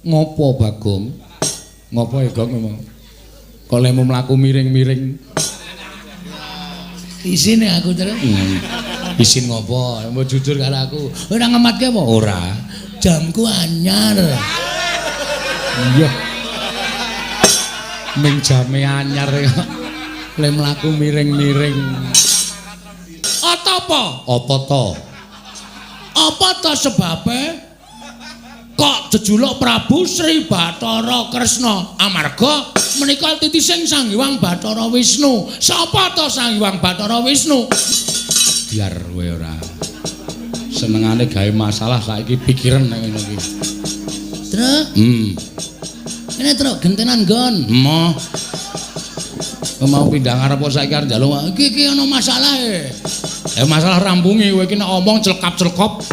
Ngopo Bagong? Ngopo ya Gong memang? Kok lemu mlaku miring-miring. Isin ya aku terus. Isin ngopo? Mau jujur karo aku. Ora ngematke apa? Ora. Jamku anyar. Iya. Ning jame anyar kok. Le mlaku miring-miring. Apa? Apa to? Apa to sebabe? Kok jejuluk Prabu Sri Bathara Kresna amarga menika titising Sang Hyang Bathara Wisnu. Sapa to Sang Hyang Bathara Wisnu? Biar kowe ora. Senengane gawe masalah saiki pikiran nek ngono iki. Truk. Ini truk gentenan gon. Mo. Mau pindah ngarep kok saiki arep njaluk. Iki ana masalah e. Masalah rampungi kowe iki nek omong celkap-celkop.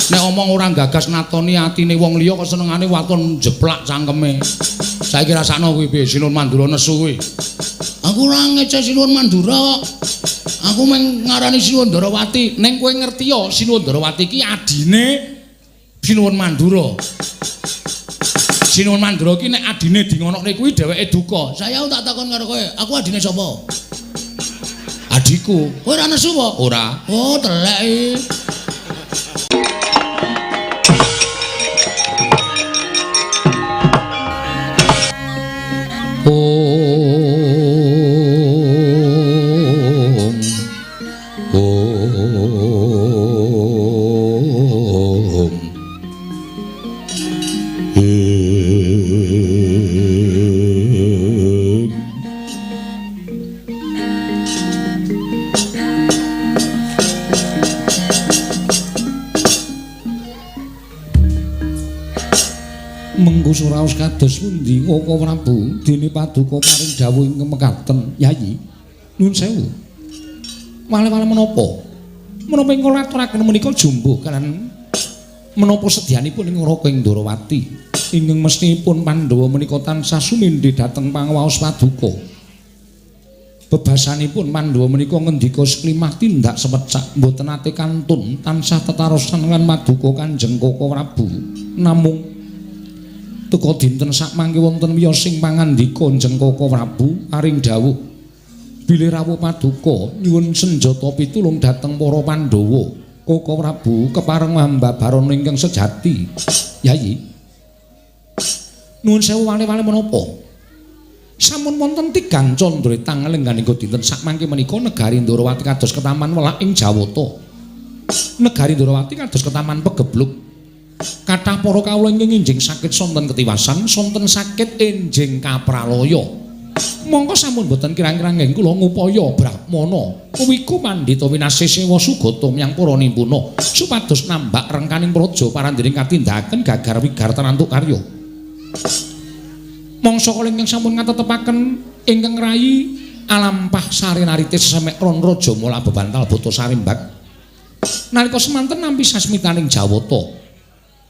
Nek omong ora gagas natoni atine wong liya kok senengane waton jeplak cangkeme. Saiki rasakno kuwi piye Sinuwun Mandura nesu kuwi. Aku ora ngece Sinuwun Mandura kok. Aku mung ngarani Sinuwun Darawati. Ning kowe ngerti ya Sinuwun Darawati iki adine Sinuwun Mandura. Sinuwun Mandura iki nek adine dingonokne kuwi dheweke duka. Saya tak takon karo kowe, aku adine sapa? Adiku. Kowe ora nesu apa? Ora. Oh, telek iki. Suraos kados pundi Koko Prabu dene paduka paring dawuh ingkang mekaten Yayi nuwun sewu wale-wale menapa ingkang aturaken menika jumbuh kalan menapa sedyanipun ing Raka ing Ndarawati ingkang mestinipun Pandhawa menika tansah sumindhe dhateng pangawaos paduka bebasanipun Pandhawa menika ngendika seklimah tindak semecak mboten ate kantun tansah tetarosan lan paduka Kanjeng Koko Prabu namung teka dinten sakmangke wonten wiyosing pangandika Kanjeng Koko Prabu aring dawuh bilih rawuh paduka nyuwun senjata pitulung dhateng para Pandhawa Koko Prabu kepareng mambabarana ingkang sejati Yayi nuwun sewu wale-wale menapa sampun wonten tigang candra tangeleng kanika dinten sakmangke menika negari Ndarawati kados ketaman welak ing Jawata negari Ndarawati kados ketaman pegebluk kathah para kawula ingkang enjing sakit sonten ketiwasan sonten sakit enjing kapralaya mongko sampun boten kirang-kirang nggih kula ngupaya Brahmana kuwiku pandhita winasih sewa sugata miyang para nimpuna supados nambak rengkaning praja parandiring katindakaken gagar wigar tanantuk karya mangsa kala ingkang sampun ngatetepaken ingkang rayi alampah sarinarite sesemek ron raja mula bebantal bata sarimbak nalika semanten nampi sasmitaning Jawata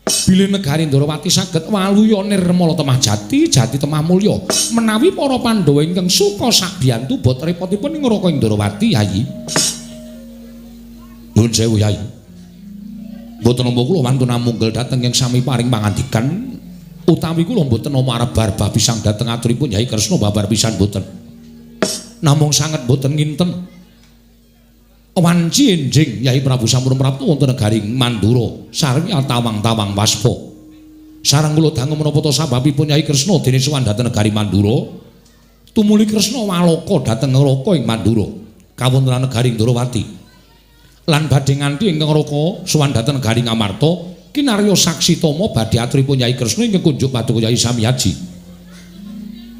bilih negari Ndarawati saged waluya nirmala temah jati temah mulya menawi para Pandhawa ingkang suka sakbiyantu bot repotipun ing Raka ing Ndarawati Yayi nuwun sewu Yayi mboten nampa kula wantun namunggel dhateng ing sami paring pangandikan utawi kula mboten nampa arep barbah pisang dhateng aturipun Yayi Kresna babar pisan mboten namung sanget mboten nginten wanci enjing Yai Prabu sampun prapta wonten negari Mandura sarwi tawang-tawang waspa sareng kula dangu menapa ta sababipun Yai Kresna dene sowan dhateng negari Mandura tumuli Kresna waloka dhateng Raka ing Mandura kawontenan negari Ndarawati lan badhe nganti ingkang Raka sowan dhateng negari Ngamarta kinarya saksi tama badhe aturipun Yai Kresna ingkang kunjuk paduka Yai Samyaji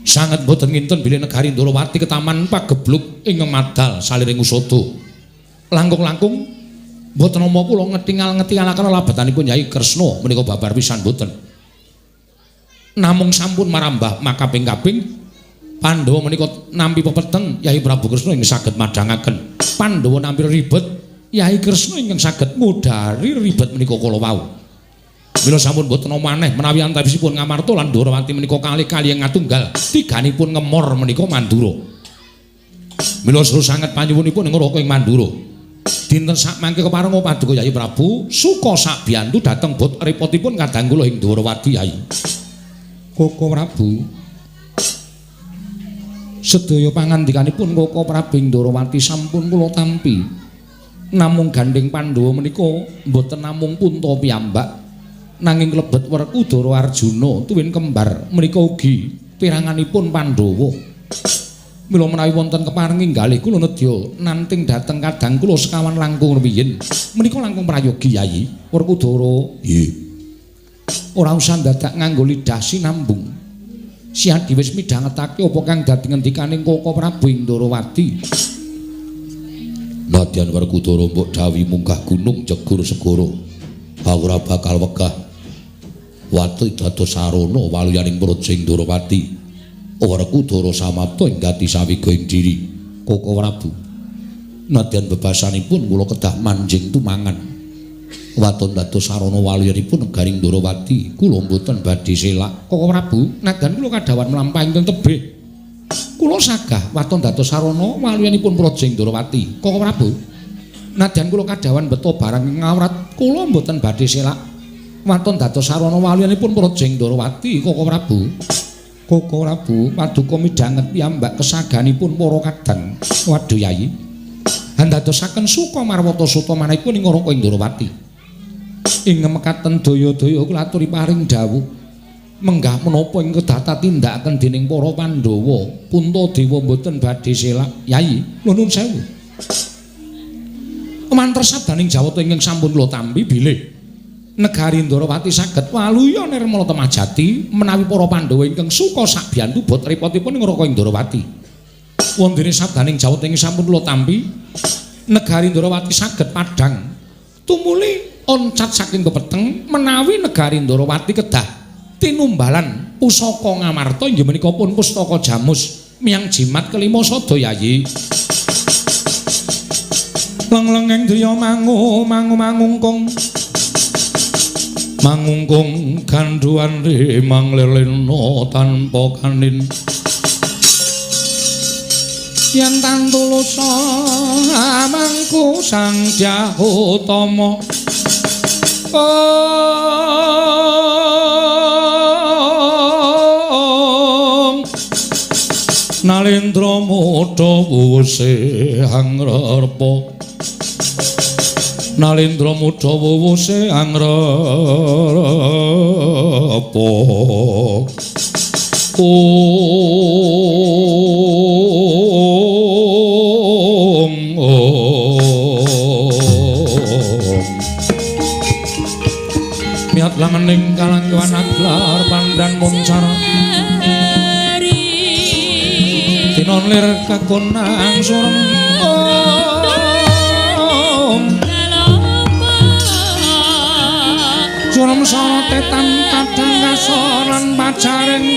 sanget boten nginten bilih negari Ndarawati ketaman pagebluk ingkang madal saliring usada langkung-langkung mboten nampa kula ngetingal-ngetingalaken labatanipun Yai Kresna menika babar pisan mboten namung sampun marambah makaping-kaping Pandhawa menika nampi pepeteng Yai Prabu Kresna ingkang saged madhangaken Pandhawa nampi ribet Yai Kresna ingkang saged ngudari ribet menika kala wau mila sampun mboten maneh menawi antawisipun Ngamarta lan Ndarawati menika kalih-kalih ngatunggal tiganipun ngemor menika Mandura mila suruh sanget panyuwunipun ing Raka ing Mandura dinten sakmangke kepareng paduka Yai Prabu suka sakbiyantu dhateng bot repotipun kadang kula ing Ndarawati Yai Koko Prabu. Sedaya pangandikanipun Koko Prabu Ndorowati sampun kula tampi. Namung gandeng Pandhawa menika boten namung punta piyambak, nanging klebet Werkudara Arjuna tuwin kembar menika ugi piranganipun Pandhawa. Mila menawi wonten keparing inggalih kula nedya nanting dhateng kadang kula sekawan langkung rumiyin menika langkung prayogi Yayi Werkudara. Nggih. Ora usah dadak nganggo lidah sinambung. Siadi wis midhangetake apa kang dadi ngendikaning Koko Prabu Ndorowati. Nadyan Werkudara mbok dawi munggah gunung jegur segara. Ora bakal wegah. Watu dados sarana waluyaning Praja Ndorowati. Werkudara samapta ing gati sawiga ing diri Koko Prabu. Nadyan bebasanipun kula kedah manjing tumangan. Waton dados sarana waluyanipun negaring Ndorowati, kula mboten badhe selak. Koko Prabu, nadyan kula kadhawan mlampahi teng tebih. Kula sagah waton dados sarana waluyanipun Praja Ndorowati. Koko Prabu, nadyan kula kadhawan beto barang ngawrat, kula mboten badhe selak. Waton dados sarana waluyanipun Praja Ndorowati. Koko Prabu. Koko Prabu paduka midhanget piyambak kesaganipun para kadang. Waduh Yayi. Handadosaken suka marwata suta manahipun ing Raka Ndorowati. Ing mekaten daya-daya kula aturi paring dawuh. Menggah menapa ing kedata tindakaken dening para Pandhawa, Puntadewa mboten badhe selak. Yayi, nuwun sewu. Mantres sabdaning Jawata ingkang sampun kula tampi bilih negari Ndorowati saged waluya nirmala temajati menawi para Pandhawa ingkang suka sakbiyantu bot repotipun ing Raka Ndorowati. Wondene sabdaning Jawata ingkang sampun kula tampi, negari Ndorowati saged padhang tumuli oncat saking pepeteng menawi negari Ndorowati kedah tinumbalan pusaka Ngamarta inggih menika pun pustaka Jamus miyang jimat kelima sada Yayi. Lenglengeng driya mangungkung mangungkung ganduan rimang lelena tanpa kanin yen tantulusa amangku sang Dyahutama Nalendra Mudha wuwuse angrepa Nalendra Mudha wuwuse angrepa miat langening kalangkuan aglar pandan muncar tinon lir kakunang surem surem sorotetan kadang kasoran pacaring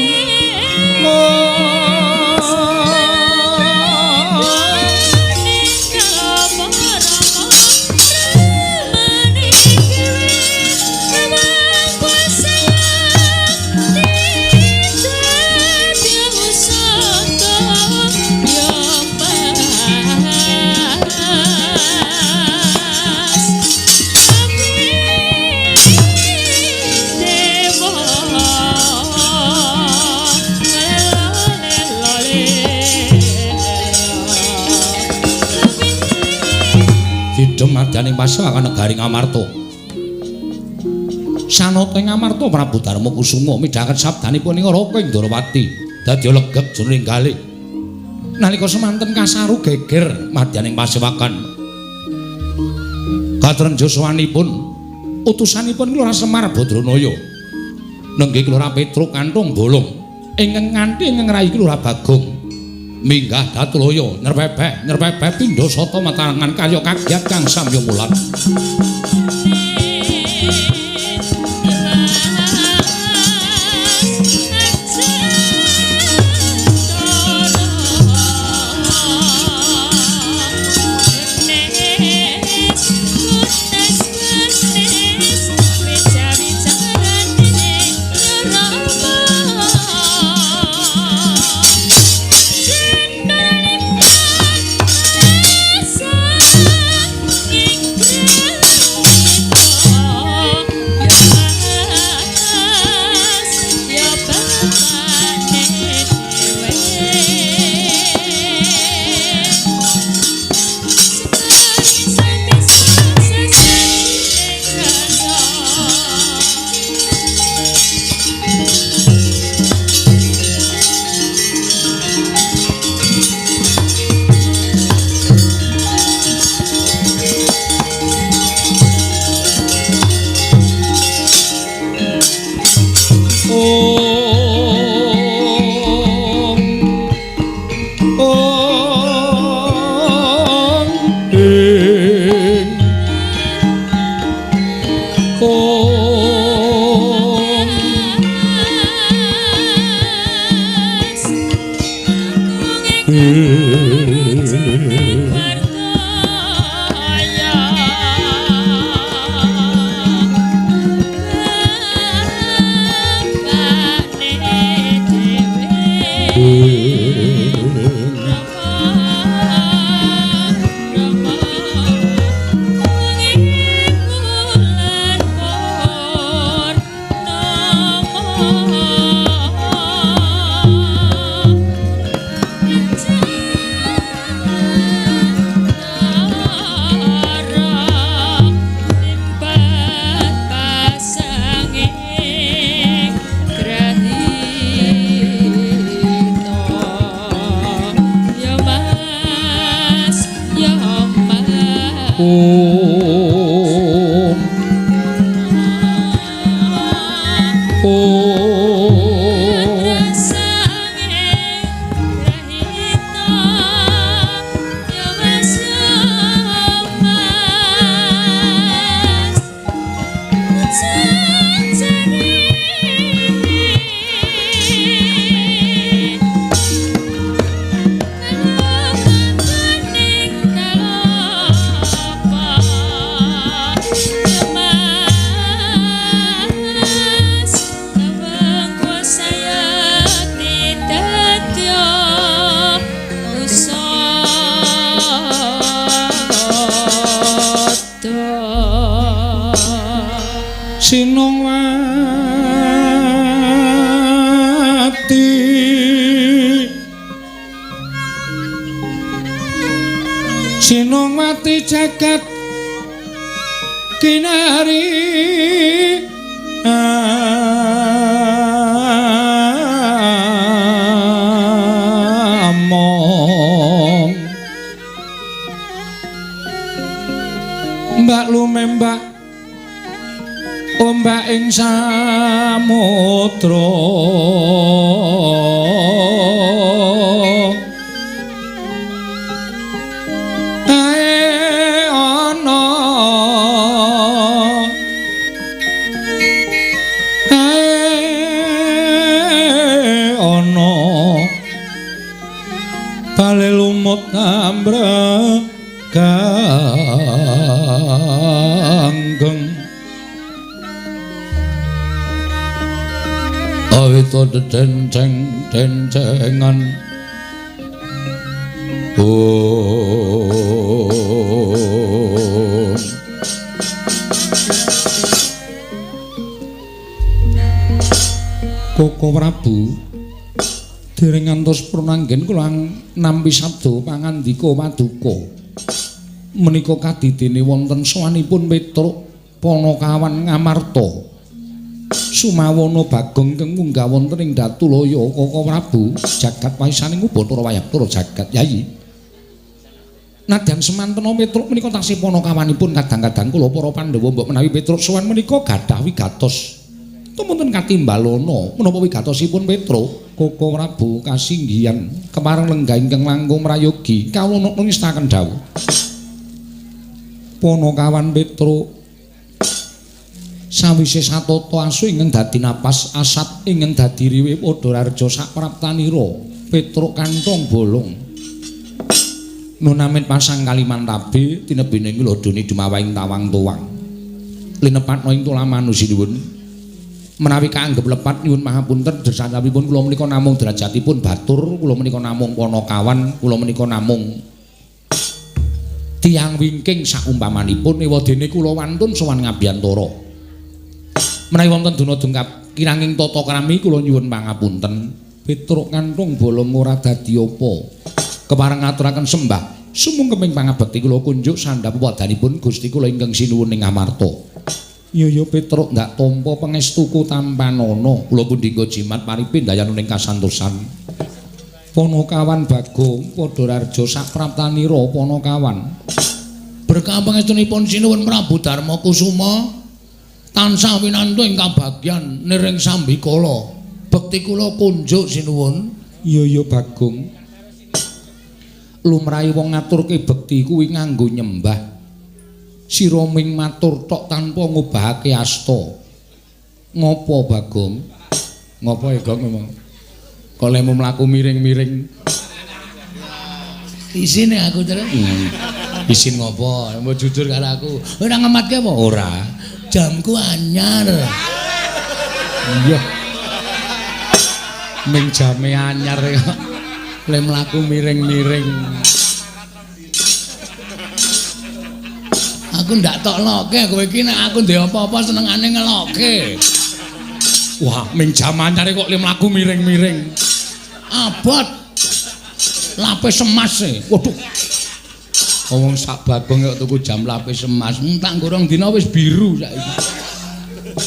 Madyaning pasawakan negari Ngamarta. Sanata Ngamarta Prabu Darma Kusuma midhanget sabdanipun ing Raka Ndorowati dadi legep jroning galih. Nalika semanten kasaru geger madyaning pasawakan. Katrenjo sawanipun utusanipun Kelurahan Semar Badranaya. Nenggih Kelurahan Petruk Kanthong Bolong ingkang nganthi ngrayi Kelurahan Bagong. Minggah Datulaya nyerpepek pindha sata matarangan kaya kagiat kang samya mulat. Sinongwati jagat kinari among mbak lumembak ombak ing samudra kanggeng awita denceng-dencengan Koko Prabu dereng ngantos prananggen kula nampi sabda pangandika paduka menika kadidene wonten sawanipun Petruk Panakawan Ngamarta Sumawana Bagong kang munggah wonten ing Datulaya Koko Prabu jagat waisaning Ubathara Wayapura jagat Yayi nadyan semantena Petruk menika tasih panakawanipun kadang-kadang kula para Pandhawa mbok menawi Petruk sowan menika gadhah wigatos tumunten katimbalana menapa wigatosipun Petruk Koko Prabu kasinggihan kemareng lenggah ingkang langkung mrayogi kawula ngestaken dawuh Panakawan Petruk sawise satata asu ingkang dadi napas asat ingkang dadi riwe padha raja sapraptanira Petruk kantong bolong nunamit pasang Kalimantabe tinebene kula doni dumawaing tawang tuwang linepatna ing tula manusinuwun menawi kaanggep lepat nyuwun mahapunten dersanipun kula menika namung derajatipun batur kula menika namung Panakawan kula menika namung tiyang wingking saumpamanipun ewadene kula wantun sowan ngabiyantara menawi wonten duna dungkap kiranging tata krami kula nyuwun pangapunten Petruk kanthong bolong ora dadi apa kepareng ngaturaken sembah sumungkeming pangabekti kula kunjuk sandhap wadanipun Gusti kula ingkang sinuwun ing Ngamarta ya Petruk ndak tampa pangestuku tampanana kula pundhingga jimat paripindhayan ing kasantosan Panakawan Bagong padha raja sapraptanira Panakawan berkah pangestunipun sinuwun Prabu Darma Kusuma tansah winantu ing kabagyan niring sambikala. Bekti kula kunjuk sinuwun. Iya Bagong. Lumrahe wong ngaturke bekti kuwi nganggo nyembah. Sira ming matur tok tanpa ngubahake asta. Ngopo Bagong? Ngopo ya Gong memang? Kok lemu mlaku miring-miring. Isin aku terus. Isin ngopo? Mbok jujur karo aku. Ora ngematke apa? Ora. Jamku anyar. Iya. Ming jame anyar kok. Le mlaku miring-miring. Aku ndak tok loke kowe iki nek aku ndek apa-apa senengane ngeloke. Wah, ming jam anyare kok le mlaku miring-miring. Abot. Lapis emas e. Waduh. Wong sak Bagong kok tuku jam lapis emas. Tak gorong dina wis biru saiki.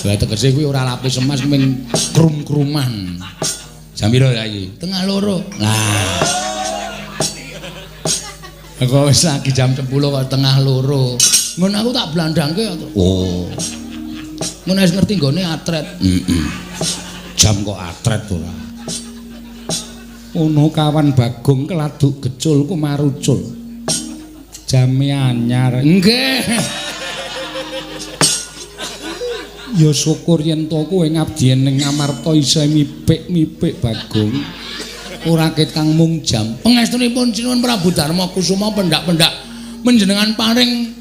Lah tegese kuwi ora lapis emas ming krum-kruman. Jam piro ya iki? Tengah loro. Lah. Aku wis lagi jam 10 kok tengah loro. Ngono aku tak blandangke. Oh. Ngono wis ngerti nggone atret. Jam kok atret ora. Ono kawan Bagong keladuk gecul ku marucul. Jame anyar. Nggih. Ya syukur yen to kowe ngabdi ning Ngamarta isa mipik-mipik Bagong. Ora ket kang mung jam. Pangestunipun Sinuwun Prabu Darma Kusuma pendak-pendak menjenengan paring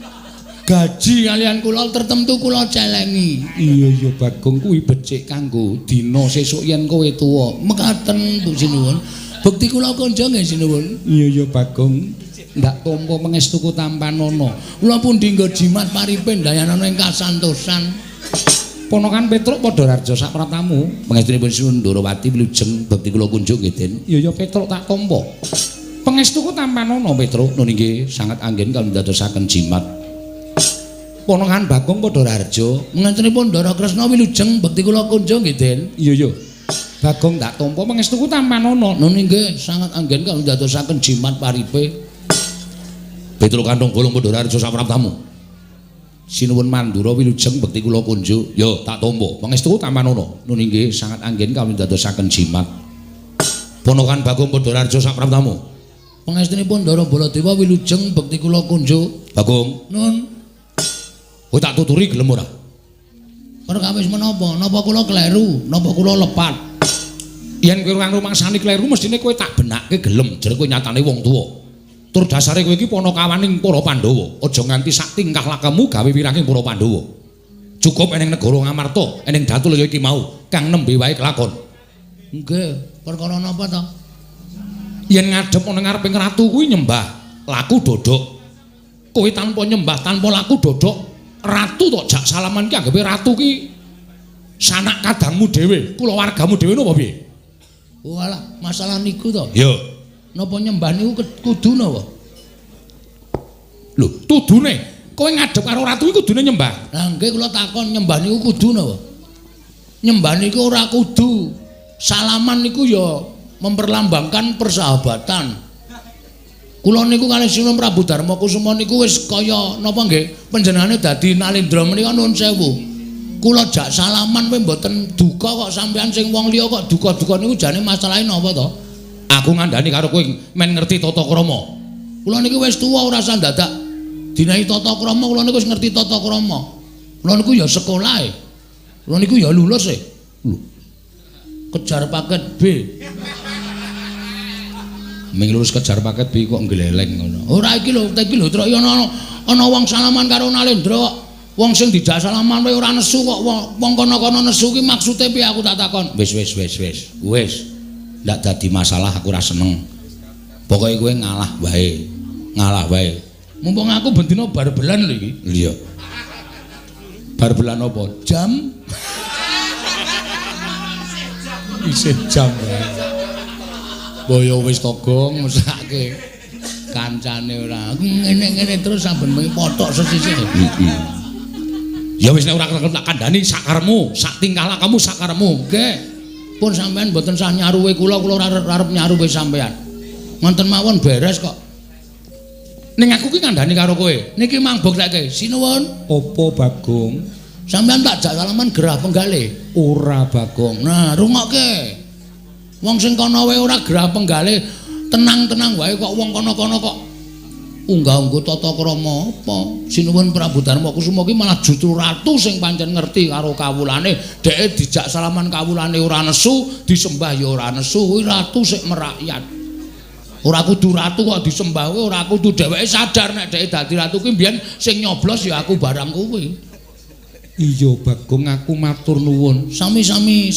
gaji kalian kula tertentu kula celengi. Iya Bagong kuwi becik kanggo dina sesuk yen kowe tuwa. Mekaten Bu Sinuwun. Bekti kula kanca nggih Sinuwun. Iya Bagong. Ndak tampa pangestuku tampanana. Kula pundi nggo jimat paripe dayanana ing kasantosan. Ponokan Petruk padha raja sak pratamu. Pangestunipun Sinuwun Ndarawati wilujeng bekti kula kunjuk nggih Den. Iya Petruk tak tampa. Pangestuku tampanana Petruk nun inggih sanget anggen kangge ndadosaken jimat. Ponokan Bagong padha raja. Mengentenipun Ndara Kresna wilujeng bekti kula kunjuk nggih Den. Iya. Bagong tak tampa pangestuku tampanana. Nun inggih sanget anggen kangge ndadosaken jimat paripe. Petruk kantong bolong padha raja sak pratamu. Sinuwun Mandura wilujeng bekti kula kunjuk. Ya, tak tampa. Pangestuku tampanana. Nun inggih sangat anggen kami dadosaken jimat. Ponokan Bagong padha raja sak pratamu. Pangestunipun Ndara Baladewa wilujeng bekti kula kunjuk. Bagong, Nun, kowe tak tuturi gelem ora? perkawis menapa? Napa kula kleru? Napa kula lepat? Yen kowe kang rumangsani kleru mestine kowe tak benakke gelem jare kowe nyatane wong tuwa. Tur dasare kowe iki panakawaning para Pandhawa. Aja nganti sak tingkah lakumu gawe wiranging para Pandhawa. Cukup eneng negara Ngamarta, eneng Datul ya iki mau kang nembe wae kelakon. Nggih, perkara napa to? Yen ngadhep ana ngareping ratu kuwi nyembah, laku dodok. Kowe tanpa nyembah, tanpa laku dodok, ratu tok jak salaman ki anggape ratu ki sanak kadangmu dhewe, kulawargamu dhewe napa piye? Walah, masalah niku to. Ya. Napa nyembah niku kudu napa? Lho, tudune kowe ngadhep karo ratu iku kudune nyembah. Lah nggih kula takon nyembah niku kudu napa? Nyembah niku ora kudu. Salaman niku ya memperlambangkan persahabatan. Kula niku kalih Sinuwun Prabu Darma Kusuma niku wis kaya napa nggih? Panjenengane dadi Nalendra menika nuwun sewu. Kula jak salaman kowe mboten duka kok sampean sing wong liya kok duka-duka niku jane masalahe napa to? Aku ngandani karo kowe men ngerti tata krama. Kula niki wis tuwa ora usah dadak dinahi tata krama, kula niku wis ngerti tata krama. Kula niku ya sekolah e. Kula niku ya lulus e. Lho. Kejar paket B. Ming lulus kejar paket B kok ngleleng ngono. Ora iki lho, iki lho truk ana wong salaman karo Nalendra kok. Wong sing dijak salaman wae ora nesu kok wong kono-kono nesu ki maksude piye aku tak takon. Wis. Wis. Ndak dadi masalah aku ora seneng. Pokoke kowe ngalah wae. Ngalah wae. Mumpung aku bendina bar-belan lho iki. Iya. Bar-belan apa? Jam. Isih jam. Boyo wis togong mesake kancane ora. Ngene-ngene terus saben bengi potok sesisih. Ya wis nek ora tak kandhani sakarmu, sak tingkah lakumu sakarmu. Nggih. Pun sampean mboten sah nyaruwe kula arep nyaruwe sampean. Ngoten mawon beres kok. Ning aku ki kandhani karo kowe. Niki mangbuk saiki. Sinuwun. Apa Bagong? Sampeyan tak jak salaman gerah penggale. Ora Bagong. Nah, rungokke. Wong sing kono wae ora gerah penggale, tenang-tenang wae kok wong kono-kono kok unggah-ungguh tata krama apa. Sinuwun Prabu Darma Kusuma ki malah justru ratu sing pancen ngerti karo kawulane. Dheke dijak salaman kawulane ora nesu, disembah ya ora nesu. Kuwi ratu sik merakyat. Ora kudu ratu kok disembah, ora kudu dheweke sadar nek dheke dadi ratu ki mbiyen sing nyoblos ya aku barang kuwi. Iya Bagong, aku matur nuwun. Sami-sami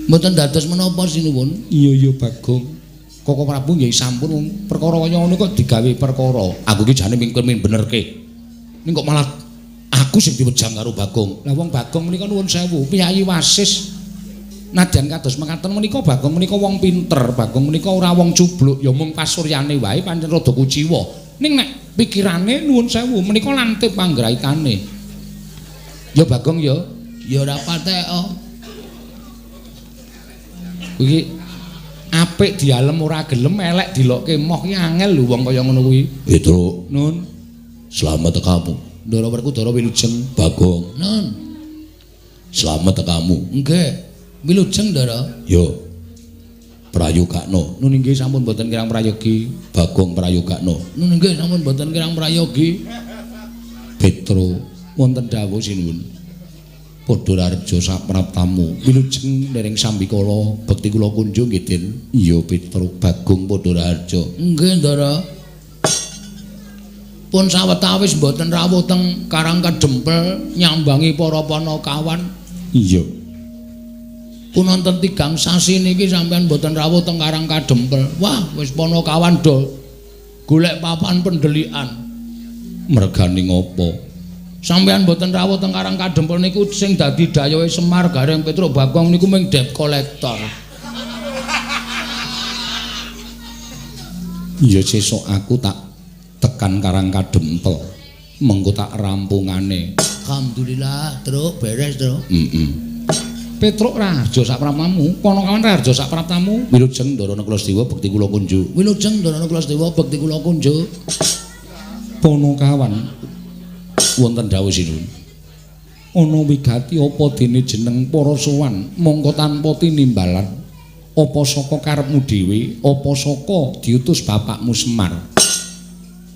mboten dados menapa sinuwun. Iya Bagong. Koko Prabu nggih sampun perkara kaya ngono kok digawe perkara. Aku ki jane mingkir benerke. Ning kok malah aku sing diwejang karo Bagong. Lah wong Bagong menika nuwun sewu, piyayi wasis. Nadyan kados mekaten menika Bagong menika wong pinter, Bagong menika ora wong cubluk, ya mung pasuryane wae pancen rada kuciwa. Ning nek pikirane nuwun sewu menika lantip panggraitane. Ya Bagong ya, Ya ora patheka. Iki apik dialem ora gelem elek dilokke moh ki angel lho wong kaya ngono kuwi. Petro, Nun, selamat kamu. Ndara Werkudara wilujeng. Bagong. Nun. Selamat kamu. Nggih. Wilujeng, Ndara. Yo. Prayogakno. Nun inggih sampun boten kirang prayogi. Bagong prayogakno. Nun nggih sampun boten kirang prayogi. Petro wonten dawuh sinuwun. Padha raharja sapraptamu. Wilujeng dereng sambikala bekti kula kunjung nggih, Den. Iya Petro, Bagong padha raharja. Nggih, Ndara. Pun sawetawis boten rawuh teng Karang Kadempel nyambangi para panakawan. Iya. Pun wonten 3 sasi niki sampeyan boten rawuh teng Karang Kadempel. Wah, wis panakawan do golek papan pendelikan. Mergane ngopo? Sampeyan boten rawuh teng Karang Kadempel niku sing dadi dayohe Semar Gareng Petro Bagong niku mung debt collector. Iya sesuk aku tak tekan Karang Kadempel. Mengko tak rampungane. Alhamdulillah, Truk, beres, Truk. Petruk raharja sapraptamu, panakawan raharja sapraptamu. Wilujeng Ndara Kulasewa bekti kula kunjuk. Wilujeng Ndara Kulasewa bekti kula kunjuk. Panakawan wonten dawuh sinuwun. Ana wigati apa dene jeneng para sowan mongko tanpa tinimbalan apa saka karepmu dhewe apa saka diutus bapakmu Semar.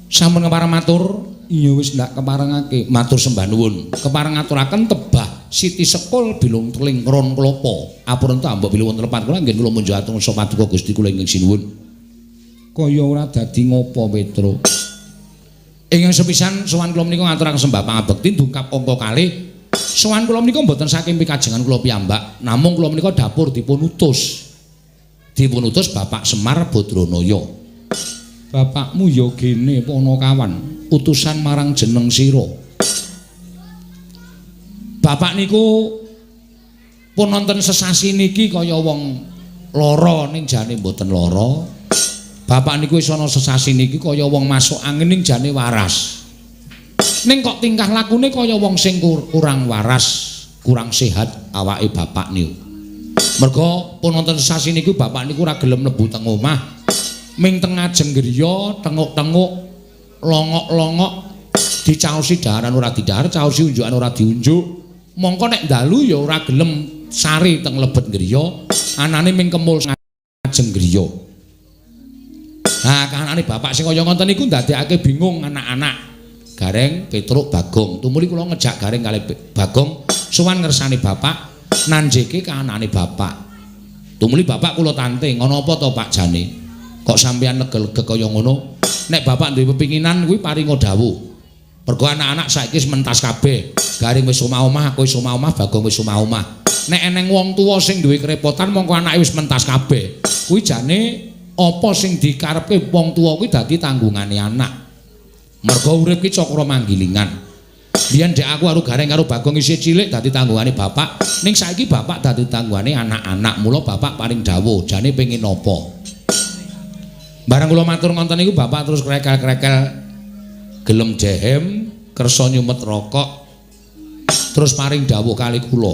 Sampun kepareng matur, iya wis ndak keparengake. Matur sembah nuwun. Kepareng ngaturaken tebah Siti Sekul bilung teling ron klapa. Apunten mbok bilih wonten lepat kula nggih kula munjuk atung sapa paduka Gusti kula ingkang sinuwun. Kaya ora dadi ngopo Petro. Ingkang sepisan sowan kula menika ngaturaken sembah pangabekti dungkap angka kalih. Sowan kula menika mboten saking pikajengan kula piyambak, namung kula menika dapur dipun utus. Dipun utus Bapak Semar Badranaya. Bapakmu ya gene panakawan, utusan marang jeneng sira. Bapak niku pun wonten sesasi niki kaya wong lara ning jane mboten lara. Bapak niku wis ana sesasi niki kaya wong masuk angin ning jane waras. Ning kok tingkah lakune kaya wong sing kurang waras, kurang sehat awake bapak niku. Merga pun wonten sesasi niku bapak niku ora gelem mlebu teng omah. Ming teng ngajeng griya, tenguk-tenguk, longok-longok, dicaosi daharan ora didahar, caosi unjukan ora diunjuk. Mongko nek dalu ya ora gelem sari teng lebet griya, anane ming kemul ngajeng griya. Nah, kahanane bapak sing kaya ngoten niku ndadekake bingung anak-anak. Gareng, Petruk, Bagong. Tumuli kula ngejak Gareng kalih Bagong sowan ngersani bapak, nanjeke kahanane bapak. Tumuli bapak kula tantang, ngono apa to Pak jane? Kok sampeyan lega-lega kaya ngono? Nek bapak duwe pepinginan kuwi paringa dawuh. Mergo anak-anak saiki wis mentas kabeh. Garing wis omah-omah, aku wis omah-omah, Bagong wis omah-omah. Nek eneng wong tuwa sing duwe kerepotan mongko anake wis mentas kabeh. Kuwi jane apa sing dikarepke wong tuwa kuwi dadi tanggungane anak. Mergo urip ki cakra manggilingan. Biyen dek aku karo Gareng karo Bagong isih cilik dadi tanggungane bapak, ning saiki bapak dadi tanggungane anak-anak. Mula bapak paring dawuh, jane pengin apa? Barang kula matur ngonten niku bapak terus krekel-krekel gelem jehem, kersa nyumet rokok, terus paring dawuh kali kula.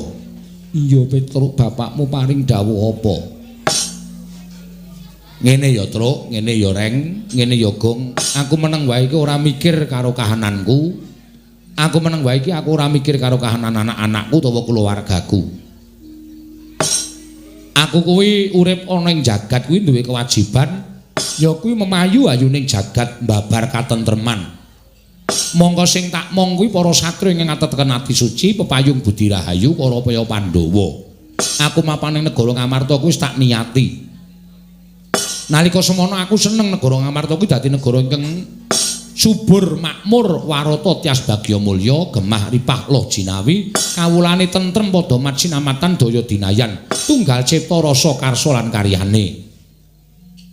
Iya Petruk, bapakmu paring dawuh apa? Ngene ya Truk, ngene ya Reng, ngene ya Gong. Aku meneng wae iki ora mikir karo kahananku. Aku meneng wae iki aku ora mikir karo kahanan anak-anakku utawa keluargaku. Aku kuwi urip ana ing jagat kuwi duwe kewajiban ya kuwi memayu ayuning jagat mbabar katentreman. Monggo sing tak mong kuwi para satria ing ngateken ati suci pepayung budi rahayu para paya Pandhawa. Aku mapan ing negara Ngamarta kuwi wis tak niyati. Nalika semono aku seneng negara Ngamarta kuwi dadi negara ingkang subur makmur warata tias bagya mulya gemah ripah loh jinawi kawulane tentrem padha mat sinamatan daya dinayan tunggal cipta rasa karsa lan karyane.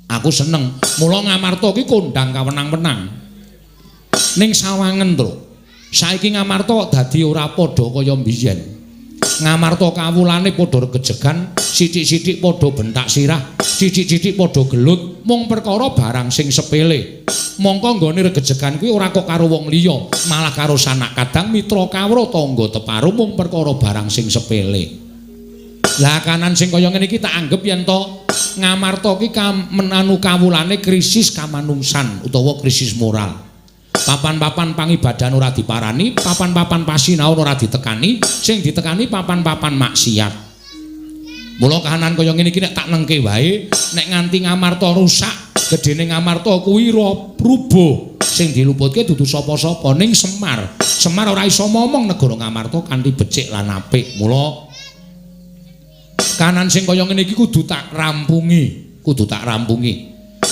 Aku seneng mula Ngamarta kuwi kondang kawenang-wenang ning sawangen tru saiki Ngamarta dadi ora padha kaya mbiyen. Ngamarta kawulane padha regejegan sithik-sithik padha bentak sirah sithik-sithik padha gelut mung perkara barang sing sepele. Mongko nggone regejegan kuwi ora kok karo wong liya, malah karo sanak kadang mitra kawruh tangga teparu mung perkara barang sing sepele. Lah kanan sing kaya ngene iki tak anggap yen to Ngamarta ki menanu kawulane krisis kamanungsan utawa krisis moral. Papan-papan pangibadan ora diparani, papan-papan pasinaon ora ditekani, sing ditekani papan-papan maksiat. Mula kahanan kaya ngene iki nek tak nengke wae, nek nganti Ngamarta rusak gedene Ngamarta kuwi rubuh sing diluputke dudu sapa-sapa ning Semar. Semar ora iso momong negara Ngamarta kanthi becik lan apik. Mula kanan sing kaya ngene iki kudu tak rampungi,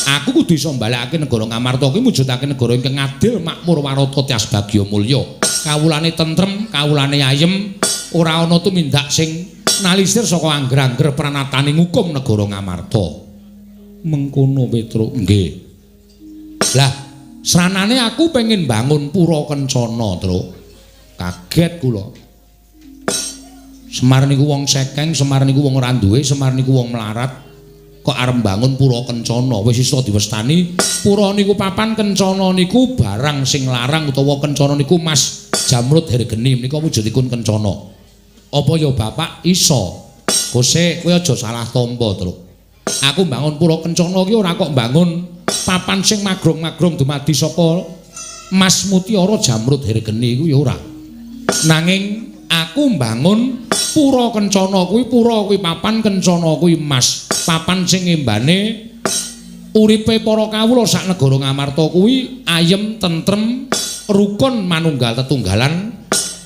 Aku kudu iso mbalekake negara Ngamarta kuwi mujudake negara ingkang adil, makmur, warata, tias bagya mulya. Kawulane tentrem, kawulane ayem, ora ana tumindak sing nalisir saka angger-angger pranataning hukum negara Ngamarta. Mengkono Petro nggih. Lah sranane aku pengen bangun pura kencana tru. Kaget kula. Semar niku wong sekeng, Semar niku wong ora duwe, Semar niku wong melarat. Kok arep bangun pura kencana wis iso diwestani. Pura niku papan, kencana niku barang sing larang utawa kencana niku Mas Jamrut Hergeni menika wujudipun kencana. Apa ya Bapak iso? Gose kowe aja salah tampa tru. Aku bangun pura kencana ki ora kok bangun papan sing magrong-magrong dumadi saka Mas Mutiara Jamrut Hergeni kuwi ora. Nanging aku bangun pura kencana kuwi papan, kencana kuwi Mas. Papan sing ngembane uripe para kawula sak negara Ngamarta kuwi ayem, tentrem, rukun manunggal tetunggalan,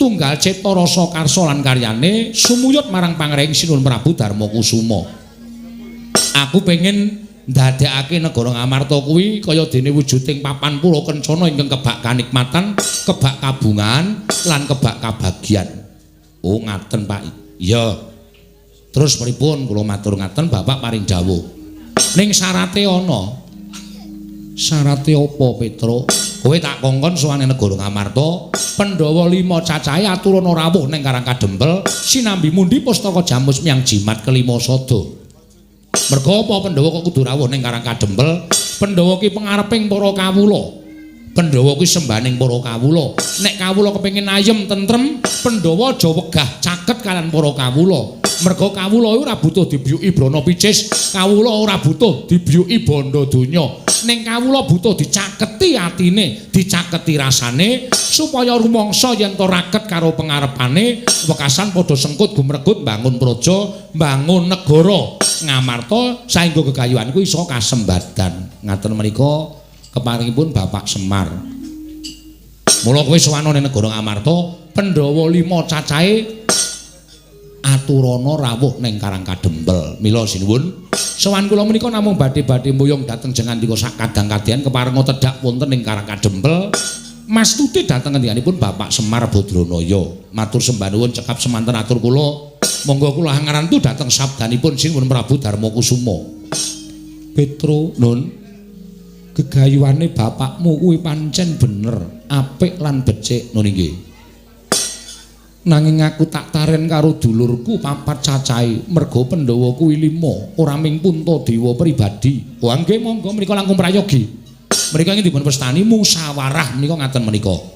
tunggal cipta rasa karsa lan karyane sumuyut marang Pangrehing Sinuhun Prabu Darmakusuma. Aku pengen ndadekake negara Ngamarta kuwi kaya dene wujuding papan pura kencana ingkang kebak kanikmatan, kebak kabungan lan kebak kabagyan. Oh ngaten Pak. Iya. Terus pripun kula matur ngaten Bapak paring dawuh. Ning syarate ana. Syarate apa Petro? Kowe tak kongkon sowane negara Ngamarta, Pandhawa 5 cacahe aturana rawuh ning Karang Kadempel, sinambi mundi pustaka Jamus Myang Jimat kelima sada. Merga apa Pandhawa kok kudu rawuh ning Karang Kadempel? Pandhawa ki pangareping para kawula. Pandhawa kuwi sembaning para kawula. Nek kawula kepengin ayem tentrem, Pandhawa aja wegah caket kalian para kawula. Merga kawula ora butuh dibiyuki brana picis, kawula ora butuh dibiyuki bondo donya. Ning kawula butuh dicaketi atine, dicaketi rasane supaya rumangsa yen to raket karo pangarepane, wekasan padha sengkut gumregut bangun praja, bangun negara Ngamarta saengga gegayuhan kuwi iso kasembadan. Ngaten menika keparingipun Bapak Semar. Mula kowe sowan ning negara Ngamarta, Pandhawa 5 cacahe aturana rawuh ning Karang Kadempel. Mila sinuwun, sowan kula menika namung badhe-badhe muyung dhateng jengandika sak kadang-kadang keparenga tedhak wonten ing Karang Kadempel. Mastuti dhateng ngendikipun Bapak Semar Badranaya. Matur sembah nuwun cekap semanten atur kula. Monggo kula ngarantu dhateng sabdanipun Sinuhun Prabu Darmakusuma. Petro, Nun, gegayuhane bapakmu kuwi pancen bener, apik lan becik, Nun inggih. Nanging aku tak taren karo dulurku papat cacahe, merga Pandhawa kuwi 5, ora ming Puntadewa pribadi. Oh nggih monggo menika langkung prayogi. Menika ingin dipun pestani musyawarah menika ngaten menika.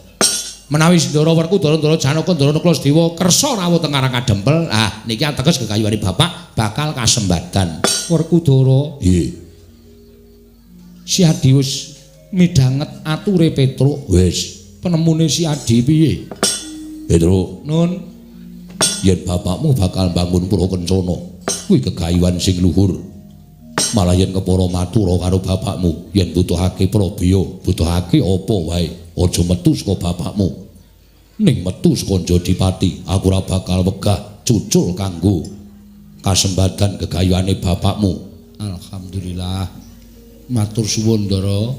Menawi Sindara Werkudara, Ndara Janaka, Ndara Nuklasdewa kersa rawuh teng Karang Kadempel, ah niki ateges gegayuhane bapak bakal kasembadan. Werkudara, nggih. Si Adi wis midhanget ature Petruk, wis. penemune si Adi piye? Petro, nun yen bapakmu bakal bangun Pura Kencana, kuwi kegayuhan sing luhur. Malah yen kepara matura karo bapakmu, yen butuhake Prabeya, butuhake apa wae, aja metu saka bapakmu. Ning metu saka Jodipati, aku ora bakal wegah cucul kanggo kasembatan kegayuhane bapakmu. Alhamdulillah. Matur suwun, Ndara.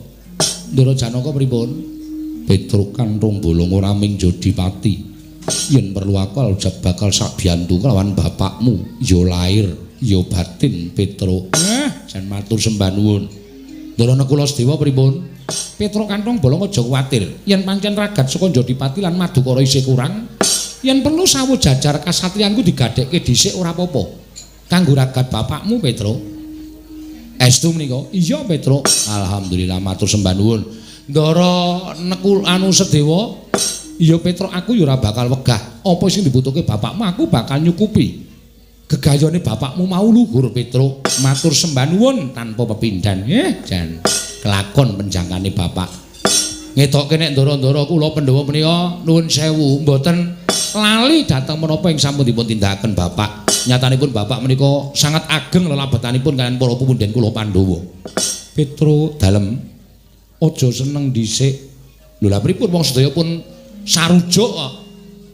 Ndara Janaka pripun? Petruk kanthong bolong ora ming Jodipati. Yen perlu aku bakal sak biyantu kelawan bapakmu, ya lair, ya batin Petruk. Jan matur sembah nuwun. Ndara kula Sedewa pripun? Petruk kanthong bolong aja kuwatir. Yen pancen ragat saka Jodipati lan Madukara isih kurang, yen perlu sawu jajar kasatriyanku digadhekke dhisik ora apa-apa. Kanggo ragat bapakmu Petruk. Estu menika? Iya Petruk. Alhamdulillah matur sembah nuwun. Ndara nekul anu Sedewa, iya Petruk aku ya ora bakal wegah. Apa sing dibutuhke bapakmu aku bakal nyukupi. Gegayane bapakmu mau luhur Petruk. Matur sembah nuwun tanpa pepindhan. Jan kelakon penjangkane bapak. Ngetokke nek ndara-ndara kula Pandhawa menika nuwun sewu mboten lali dhateng menapa ing sampun dipun tindakaken bapak. Nyatanipun bapak menika sangat ageng lelabetanipun kaliyan para pepundhen kula Pandhawa. Petruk dalem aja seneng dhisik. Lho lha pripun wong sedaya pun sarujuk kok.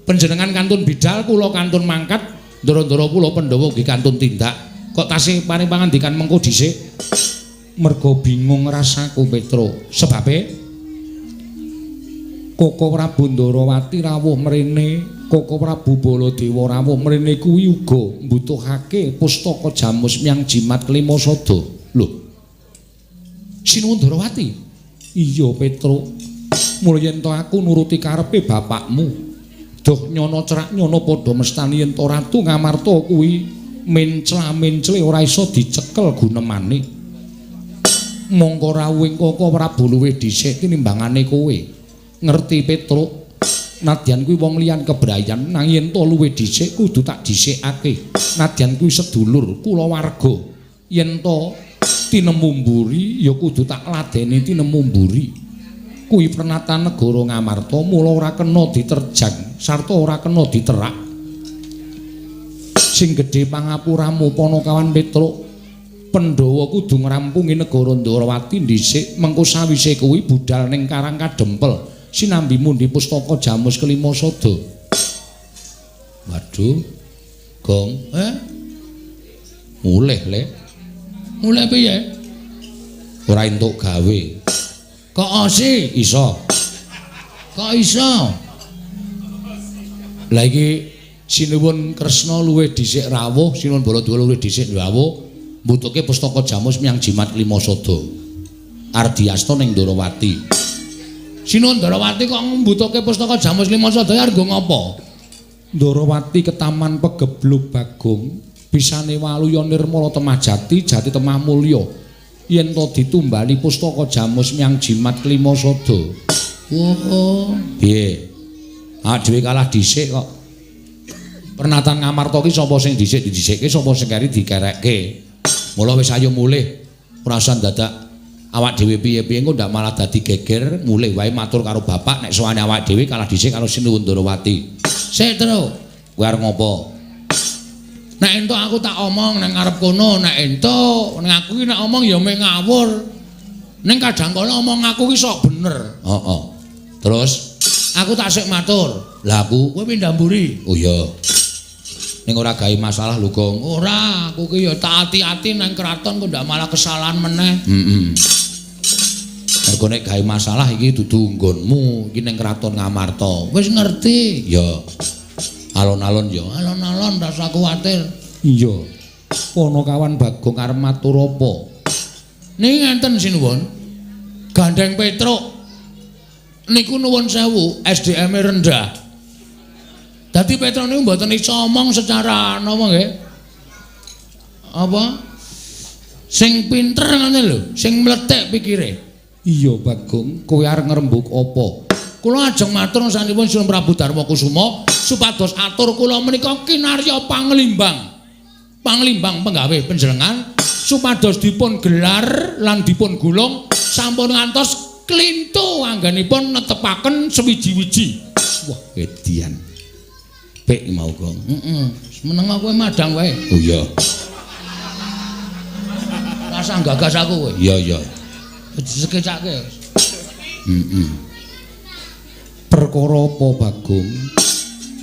Panjenengan kantun bidal kula kantun mangkat, ndara-ndara kula Pandhawa ugi kantun tindak. Kok tasih paring pangandikan mengko dhisik? Mergo bingung rasaku Petruk. Sebabe Koko Prabu Ndarawati rawuh mrene, Koko Prabu Baladewa rawuh mrene kuwi uga mbutuhake pustaka Jamus Myang Jimat Klimasada. Lho. Sinuwun Ndarawati. Iya Petruk. Mula yen to aku nuruti karepe bapakmu, doh nyono cerak nyono padha mestani yen to Ratu Ngamarta kuwi mencla-mencle ora iso dicekel gunemane. Mongko rawuhing Koko Prabu luwih dhisik tinimbangane kowe. Ngerti Petruk? Nadyan kuwi wong liyan kebrayan nanging yen to luwih dhisik kudu tak dhisikake. Nadyan kuwi sedulur kula warga. Yen to tinemu mburi ya kudu tak ladeni tinemu mburi. Kuwi pernatan negara Ngamarta mula ora kena diterjang sarta ora kena diterak. Sing gedhe pangapuramu Panakawan Petruk. Pandhawa kudu ngrampungi negara Ndarawati dhisik mengko sawise kuwi budal ning Karang Kadempel sinambi mundi pustaka Jamus Klimasada. Waduh. Gong, mulih le. Mulih piye? Ora entuk gawe. Kok osi iso? Kok iso? Lah iki sinuwun Kresna luwih dhisik rawuh, sinuwun Baladewa luwih dhisik rawuh. Mbutuhke pustaka Jamus Myang Jimat Klimasada. Ardiasta ning Ndarawati. Sinuwun Ndarawati kok mbutuhke pustaka Jamus Klimasada argo ngapa? Ndarawati ketaman pegebluk Bagong, bisane waluya nirmala temah jati, jati temah mulya. Yen to ditumbali pustaka Jamus Myang Jimat Klimasada. Oh, piye? Dhewe kalah dhisik kok. Pernatan Ngamarta ki sapa sing dhisik didhisikke, sapa sing kari dikerekke. Mula wis ayo mulih, ora usah dadak awak dhewe piye-piye engko ndak malah dadi geger, mulih wae matur karo bapak nek sowane awak dhewe kalah dhisik karo Sinuwun Ndarawati. Sik, Tru. Kowe arep ngopo? Nek entuk aku tak omong nang ngarep kono, nek entuk nek aku ki nek omong ya mek ngawur. Ning kadang kala omong aku ki sok bener. Heeh. Terus aku tak sik matur. Lah aku kowe pindah mburi. Oh iya. Ning ora gawe masalah lho, Gong. Ora, aku ki ya tak ati-ati nang kraton kok ndak malah kesalahan meneh. Mergo nek gawe masalah iki dudu nggonmu, iki ning kraton Ngamarta. Wis ngerti? Ya. Alon-alon ya. Alon-alon ndak usah kuwatir. Iya. Panakawan Bagong arep matur apa? Niki ngenten sinuwun. Gandeng Petruk. Niku nuwun sewu, SDM-e rendah. Dadi Petruk niku mboten iso omong secara napa nggih? Apa? Sing pinter ngene lho, sing mletek pikire. Iya Bagong, kowe arep ngrembug apa? Kula ajeng matur sanipun Sunan Prabu Darmakusuma supados atur kula menika kinarya panglimbang. Panglimbang penggawe panjenengan supados dipun gelar lan dipun gulung sampun ngantos klintu anggenipun netepaken sewiji-wiji. Wah, edian. Pek mau, Gong. Meneng kowe madang wae. Oh iya. Rasa gagas aku kowe. Iya. Disekecake. Perkara apa, Bagong?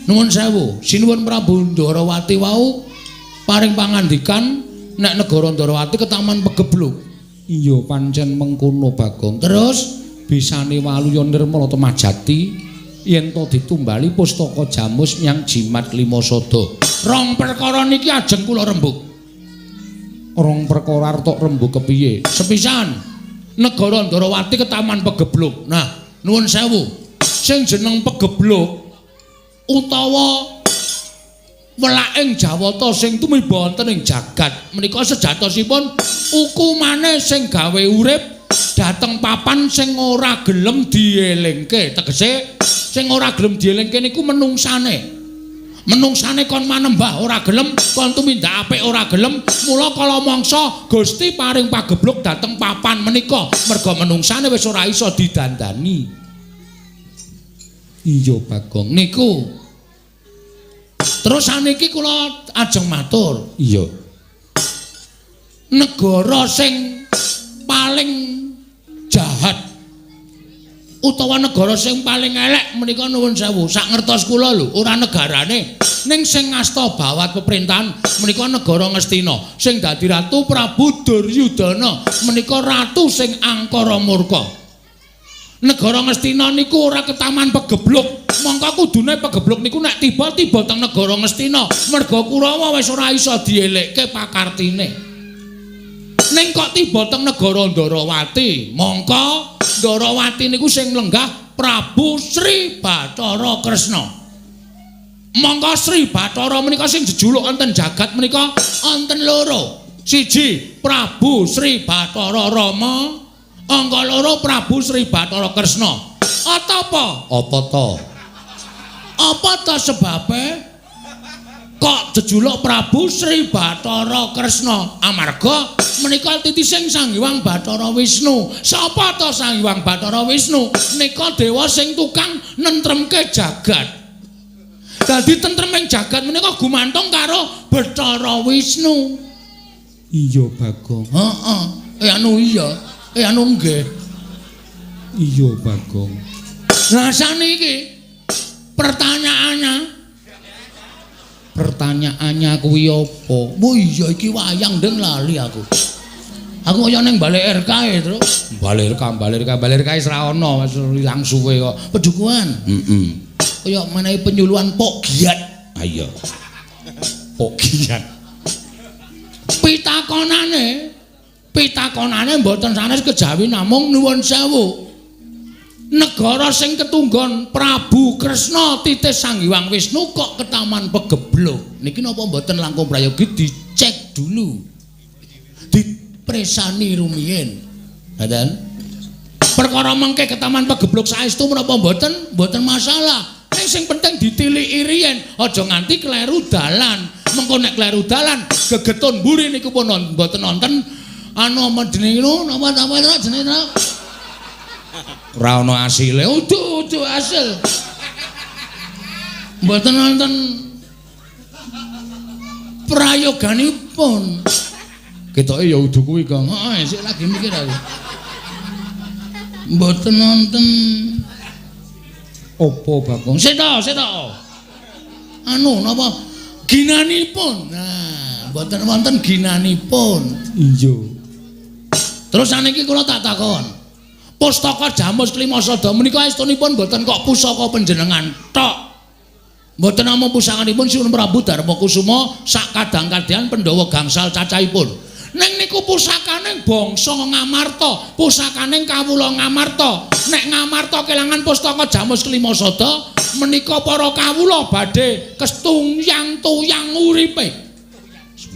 Nuwun sewu, sinuwun Prabu Ndarawati wau paring pangandikan nek negara Ndarawati ke Taman Pegebluk. Iya pancen mengkono, Bagong. Terus bisane waluya nirmala temajati yen to ditumbali pustaka Jamus nyang Jimat Limasada. Rong perkara niki ajeng kula rembug. Rong perkara artok rembug kepiye? Sepisan negara Ndarawati ke Taman Pegebluk. Nah, nuwun sewu, sing jeneng Pegebluk utawa welaking Jawata sing tumiba wonten ing jagat menika sejatosipun ukumane sing gawe urip dhateng papan sing ora gelem dielingke. Tegese sing ora gelem dielingke niku menungsane kon manembah ora gelem, kon tumindak apik ora gelem. Mula kala mangsa Gusti paring pagebluk dhateng papan menika merga menungsane wis ora iso didandani. Iya, Bagong. Niku. Terus saniki kula ajeng matur. Iya. Negara sing paling jahat utawa negara sing paling elek menika nuwun sewu, sak ngertos kula lho, ora negarane ning sing ngasta bawat pemerintahan menika negara Ngastina. Sing dadi ratu Prabu Duryudana menika ratu sing angkara murka. Negara Ngastina niku ora ke Taman Pegebluk. Mongko kudune Pegebluk niku nek tiba-tiba teng negara Ngastina, merga Kurawa wis ora iso dielekke pakartine. Ning kok tiba teng negara Ndarawati, mongko Ndarawati niku sing lenggah Prabu Sri Bathara Kresna. Mongko Sri Bathara menika sing jejuluk wonten jagat menika wonten loro. Siji Prabu Sri Bathara Rama, angka loro Prabu Sri Bathara Kresna. Apa? Apa to? Apa to sebabe kok jejuluk Prabu Sri Bathara Kresna? Amarga menika titising Sang Hyang Bathara Wisnu. Sapa to Sang Hyang Bathara Wisnu? Nika dewa sing tukang nentremke jagat. Dadi tentreming jagat menika gumantung karo Bathara Wisnu. Iya, Bagong. Heeh. Anu iya. Anu nggih. Iya, Bagong. Lah saniki pertanyaannya kuwi apa? Oh iya iki wayang ndeng lali aku. Aku kaya ning balik RK e, Truk. Balik RK wis ra ono, wis ilang suwe kok. Pedukuhan. Kaya menehi penyuluhan Pok Giat. Ah iya. Pok Giat. Pitakonane mboten sanes kejawi namung nuwun sewu. Negara sing ketunggon Prabu Kresna titis Sang Hyang Wisnu kok ke Taman Pegebluk. Niki napa mboten langkung prayogi dicek dulu. Dipresani rumiyin. Ngoten. Perkara mengke ke Taman Pegebluk saestu menapa mboten? Mboten masalah. Ning sing penting ditiliki riyen, aja nganti kleru dalan. Mengko nek kleru dalan gegetun mburi niku pun mboten nonton anu medeni napa jenenge Ora ono asile. Udu hasil. Mboten nonton prayoganipun. Ketoke ya udu kuwi, Kang. Heeh, sik lagi mikir aku. Mboten nonton apa, Bagong? Sik to. Anu napa ginanipun. Nah, mboten wonten ginanipun. Iya. Terus saniki kula tak takon. Pustaka Jamus Klimasada menika estunipun mboten kok pusaka panjenengan tok. Mboten namung pusakanipun Sinuwun Prabu Darmakusuma sak kadang-kadang Pandhawa gangsal cacahipun. Ning niku pusakane bangsa Ngamarta, pusakane kawula Ngamarta. Nek Ngamarta kelangan pustaka Jamus Klimasada menika para kawula badhe ketuyang-tuyang uripe.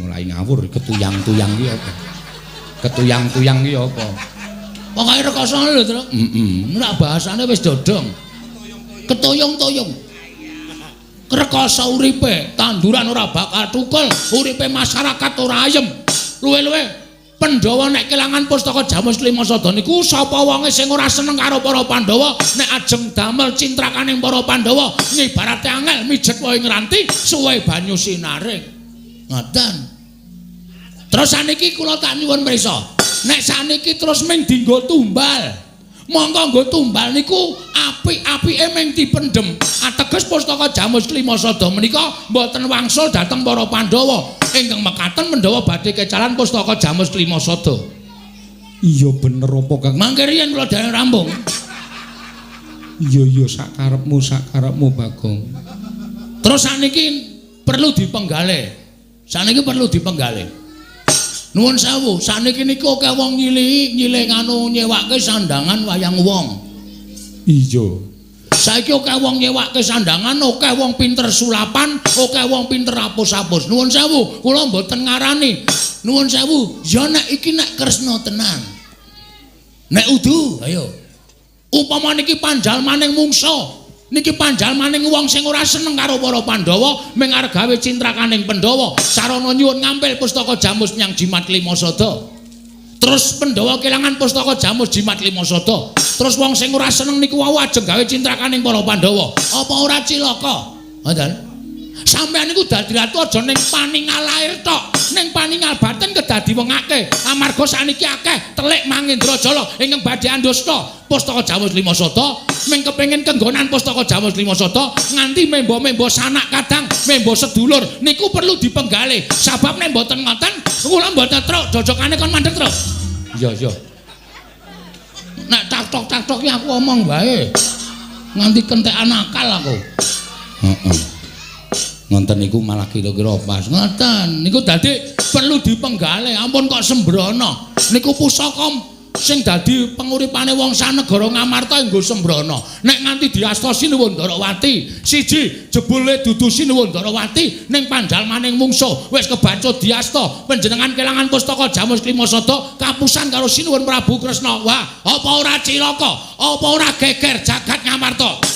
Mulai ngawur ketuyang-tuyang ki apa? Ketuyang-tuyang ki apa? Pokoke rekoso lho, Truk. Nek bahasane wis dodong. Ketuyung-tuyung. Rekoso uripe, tanduran ora bakal tukul, uripe masyarakat ora ayem. Luwe-luwe Pandhawa nek kelangan pustaka Jamus Klimasada niku sapa wonge sing ora seneng karo para Pandhawa nek ajeng damel cintrakaning para Pandhawa ngibarate angel mijet wae ngranti suwe banyu sinaring. Ngoten. Terus saniki kula tak nyuwun pirsa, nek saniki terus ming dienggo tumbal. Monggo nggo tumbal niku apik-apike ming dipendhem. Ateges pustaka Jamus Klimasada menika mboten wangsul dhateng para Pandhawa. Ingkang mekaten Pandhawa badhe kecalan pustaka Jamus Klimasada. Iya bener apa Kang? Mangke riyen kula dherek rampung. Iya sakarepmu Bagong. Terus saniki perlu dipenggalih. Saniki perlu dipenggalih. Nuwun sewu, saniki niku akeh wong nyilih anu nyewake sandangan wayang wong. Iya. Saiki akeh wong nyewake sandangan, akeh wong pinter sulapan, akeh wong pinter apus-apus. Nuwun sewu, kula mboten ngarani. Nuwun sewu, ya nek iki nek Kresna tenan. Nek udu, ayo. Upama niki panjalmaning mungsa. Niki panjalmaning wong sing ora seneng karo para Pandhawa mung arep gawe cintrakaning Pandhawa sarana nyuwun ngampil pustaka Jamus nyang Jimat Klimasada. Terus Pandhawa kelangan pustaka Jamus Jimat Klimasada. Terus wong sing ora seneng niku wau ajeng gawe cintrakaning para Pandhawa. Apa ora cilaka? Ngoten. Sampeyan niku dadi ratu aja ning paningal lair tok, ning paningal batin kedadi wong akeh. Amarga saniki akeh telik Mangendrajala ingkang badhe andasta pustaka Jamus Klimasada, ming kepengin kenggonan pustaka Jamus Klimasada nganti membo-membo sanak kadang, membo sedulur niku perlu dipenggalih. Sabab nek mboten ngoten, kula mboten truk jojokane kon mandeg truk. Iya. Nek tak-tok ki aku omong wae. Nganti kentekan akal aku. Heeh. Ngonten niku malah kira-kira pas. Ngoten, niku dadi perlu dipenggalih. Ampun kok sembrono. Niku pusaka sing dadi penguripane wong sanegara Ngamarta nggo sembrono. Nek nganti diasta Sinuwun Darawati, siji jebule dudu Sinuwun Darawati ning panjalmaning mungsuh wis kebacut diasta panjenengan kelangan pustaka Jamus Klimasada kapusan karo Sinuwun Prabu Kresna. Wah, apa ora cilaka? Apa ora geger jagat Ngamarta?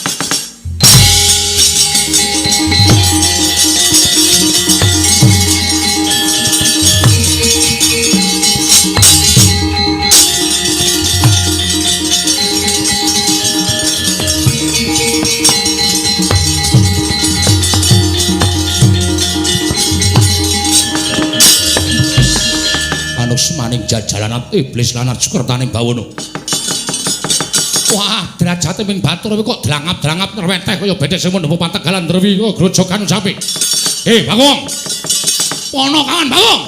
Maning jajalanat iblis lanat sukertaning bawono. Wah, derajate ping batur kok drangap-drangap nerweteh kaya bedhek sing mundhep pategalan drewi kok grojokan sapi. Bagong. Pono kawan Bagong.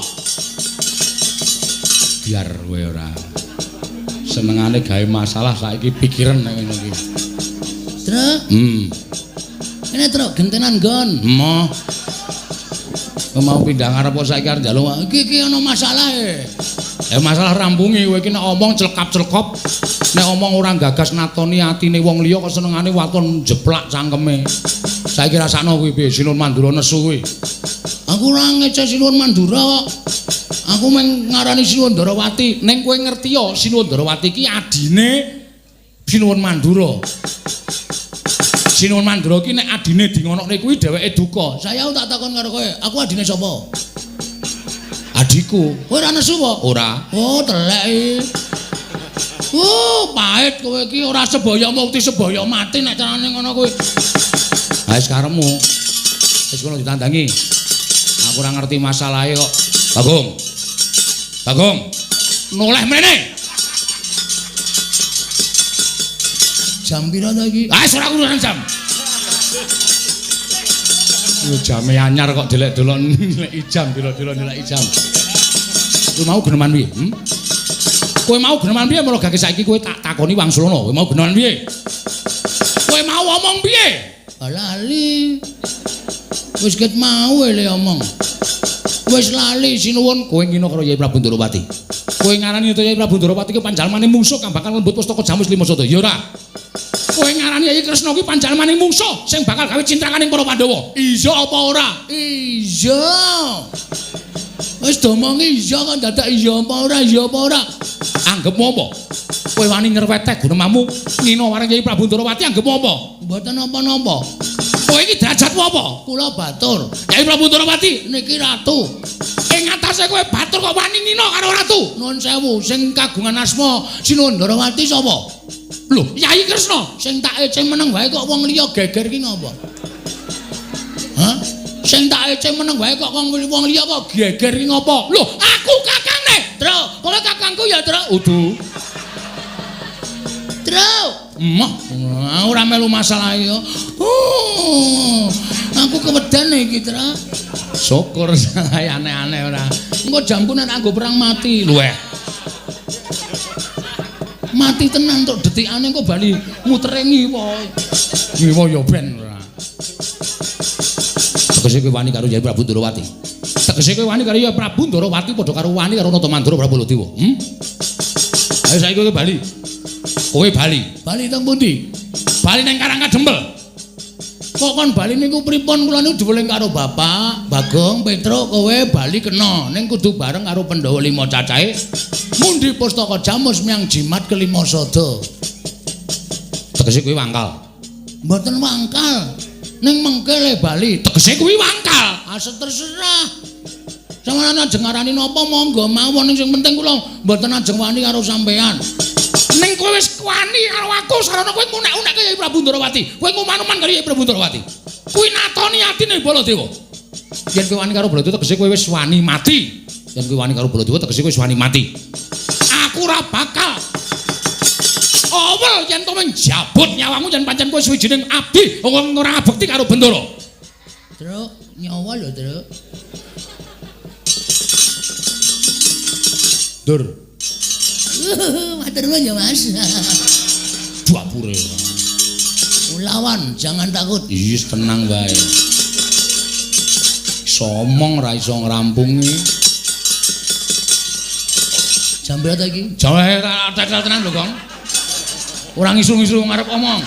Biar kowe ora senengane gawe masalah saiki pikiran nek ngono iki. Truk. Ini truk gentenan nggon. Emoh. Mau pindah ngarep saiki arep njaluk iki ana masalah masalah rampungi kowe iki nek omong celkap-celkop nek omong ora gagas natoni atine wong liya kok senengane waton jeplak cangkeme saiki rasakno kuwi piye Sinuwun Mandura nesu kuwi aku ora ngece Sinuwun Mandura kok aku mung ngarani Sinuwun Darawati ning kowe ngerti ya Sinuwun Darawati iki adine Sinuwun Mandura Sinuwun Mandura ki nek adine dingonokne kuwi dheweke duka. Saya tak takon karo kowe, aku adine sapa? Adikku. Kowe ora nesu apa? Ora. Oh, telek iki. Pahit kowe iki ora sebaya mukti sebaya mati nek carane ngono kuwi. Ha wis karepmu. Wis kono ditandangi. Aku ora ngerti masalahe kok. Bagong. Bagong. Noleh mrene. Jam pira ta iki? Ora urusan jam. Yo jame anyar kok delek-delok nilai jam, delok-delok nilai jam. Kowe mau geneman piye? Kowe mau geneman piye mulo gake saiki kowe tak takoni wangsulana. Kowe mau geneman piye? Kowe mau omong piye? Lali. Wis ket mau le omong. Wis lali Sinuwun kowe ngino karo Yai Prabu Darawati. Kowe ngarani Yai Prabu Darawati ki panjalmaning mungsuh kang bakal lembut pustaka Jamus Klimasada. Ya ora. Kowe ngarani Yai Kresna kuwi panjalmaning mungsuh sing bakal gawe cintrakaning para Pandhawa. Iya apa ora? Iya. Wis domongi iya kan dadak iya apa ora? Iya apa ora? Anggepmu apa? Kowe wani ngerweteh gunemamu ngino marang Yai Prabu Darawati anggepmu apa? Mboten apa-apa. Kowe iki derajatmu apa? Kula batur. Yai Prabu Darawati niki ratu. Ing atas pantes kowe batur kok wani ngina karo ratu. Nuwun sewu, sing kagungan asma Sinundrawati sapa? Lho, Yai Kresna. Sing tak ece meneng wae kok wong liya geger ki ngopo? Hah? Sing tak ece meneng wae kok wong liya kok geger ki ngopo? Lho, aku kakangne. Tru, kowe kakangku ya, Tru. Udu. Tru. Emah, ora melu masalah yo. Aku kewedan iki, Tru. Syukur sae aneh-aneh ora. Engko jamku nek anggo perang mati. Lho. Mati tenan tok detikane kok bali mutere ngiwa. Ngiwa ya ben ora. Tegese kowe wani karo Yai Prabu Ndrawati. Tegese kowe wani karo Yai Prabu Ndrawati padha karo wani karo Natamandra Prabu Baladewa. Ayo saiki kowe bali. Kowe bali. Bali teng pundi? Bali nang Karangkadempel. Kok kon bali niku pripun kula niku diweling karo Bapak Bagong Petruk kowe bali kena ning kudu bareng karo Pandhawa 5 cacahe mundi pustaka Jamus miyang jimat kelima sada. Tegese kuwi wangkal. Mboten wangkal. Ning mengkele bali. Tegese kuwi wangkal. Asal terserah. Sampeyan ajeng ngarani napa monggo mawon ning sing penting kula mboten ajeng wani karo sampean. Ning kowe wis wani karo aku sarana kowe ngunek-unekke Yai Prabu Ndrawati. Kowe nguman-uman karo Yai Prabu Ndrawati. Kuwi natoni atine Baladewa. Yen kowe wani karo Baladewa tegese kowe wis wani mati. Yen kowe wani karo Baladewa tegese kowe wis wani mati. Aku ora bakal awel yen to menjabut nyawamu yen pancen kowe suwijining abdi wong ora ngabekti karo Bendara. Truk, nyawa lho, Truk. Dur. Matur nuwun ya, Mas. Dapure. Lawan, jangan takut. Yes, tenang wae. Somong ra iso ngrampungi. Jam berapa iki? Jawe tetel tenan lho, Kong. Ora ngisu-ngisu ngarep omong.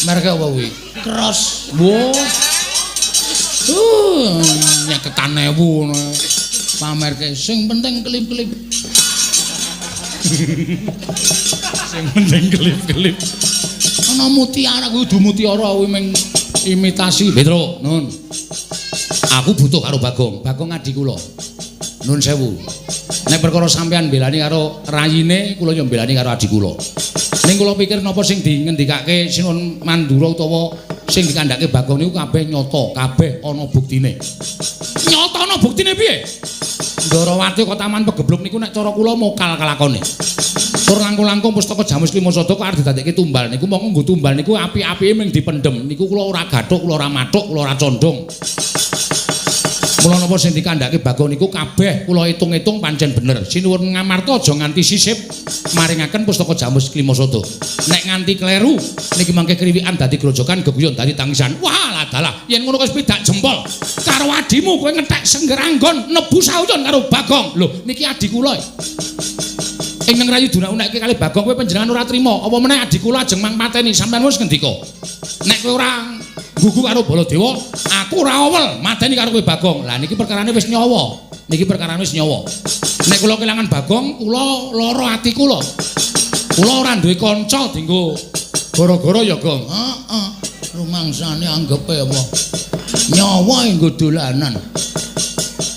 Merek apa kuwi? Cross. Wo. Nyeketan 1000 pamerke. Sing penting klip-klip. Sing penting klip-klip. Ana mutiara kudu mutiara kuwi ming imitasi. Petro, nun. Aku butuh karo Bagong. Bagong adik kula. Nun sewu. Nek perkara sampean belani karo rayine, kula yo belani karo adik kula. Ning kula pikir napa sing dingendikake Sinun Mandura utawa sing dikandhake Bagong niku kabeh nyata, kabeh ana buktine. Nyata ana buktine piye? Ndrawati kok taman pegebluk niku nek cara kula mokal kelakone. Tur langkung-langkung pustaka Jamus Klima Sada kok arep didadekke tumbal niku monggo nggo tumbal niku api-apike ming dipendhem. Niku kula ora gathuk, kula ora mathuk, kula ora condong. Mula napa sing dikandhake Bagong niku kabeh kula itung-itung pancen bener. Sinuwun ngamarta aja nganti sisip maringaken pustaka Jamus Klima Sada. Nek nganti kleru niki mangke kriwikan dadi grojokan geguyon dadi tangisan. Wah, ladalah yen ngono wis pidak jempol karo adimu kowe ngetek senggeranggon nebu sauyon karo Bagong. Lho, niki adik kula. Ing nang rayu dunak-unekke kali Bagong kowe panjenengan ora trima. Apa meneh adik kula ajeng mang mateni sampeyan wis ngendika. Nek kowe ora gugu karo Baladewa, aku ora awel mateni karo kowe Bagong. Lah niki perkarane wis nyawa. Niki perkarane wis nyawa. Nek kula kelangan Bagong, kula lara ati kula. Kula ora duwe kanca dienggo gara-gara ya, Gong. Heeh. Rumangsane anggepe apa? Nyawa nggo dolanan.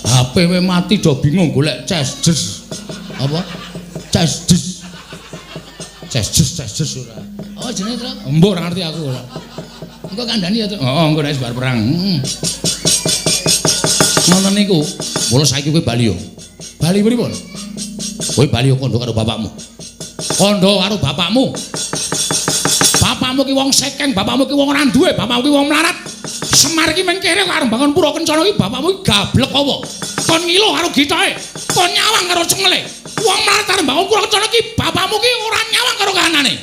HP we mati do bingung golek ces-jes. Apa? Ces-jes. Ces-jes ora. Oh jenenge, Tru? Mbok ora ngerti aku ora. Engko kandhani ya, Tru. Heeh, engko nek bar perang. Ngoten niku. Mula saiki kowe bali yo. Bali pripun? Kowe bali yo kandha karo bapakmu. Kandha karo bapakmu. Bapakmu ki wong sekeng, bapakmu ki wong ora duwe, bapakmu ki wong melarat. Semar ki mengkere karo bangun Pura Kencana ki bapakmu ki gablek apa? Kon ngilo karo gitoke, kon nyawang karo cengele. Wong melarat karo bangun Pura Kencana ki bapakmu ki ora nyawang karo kahanane.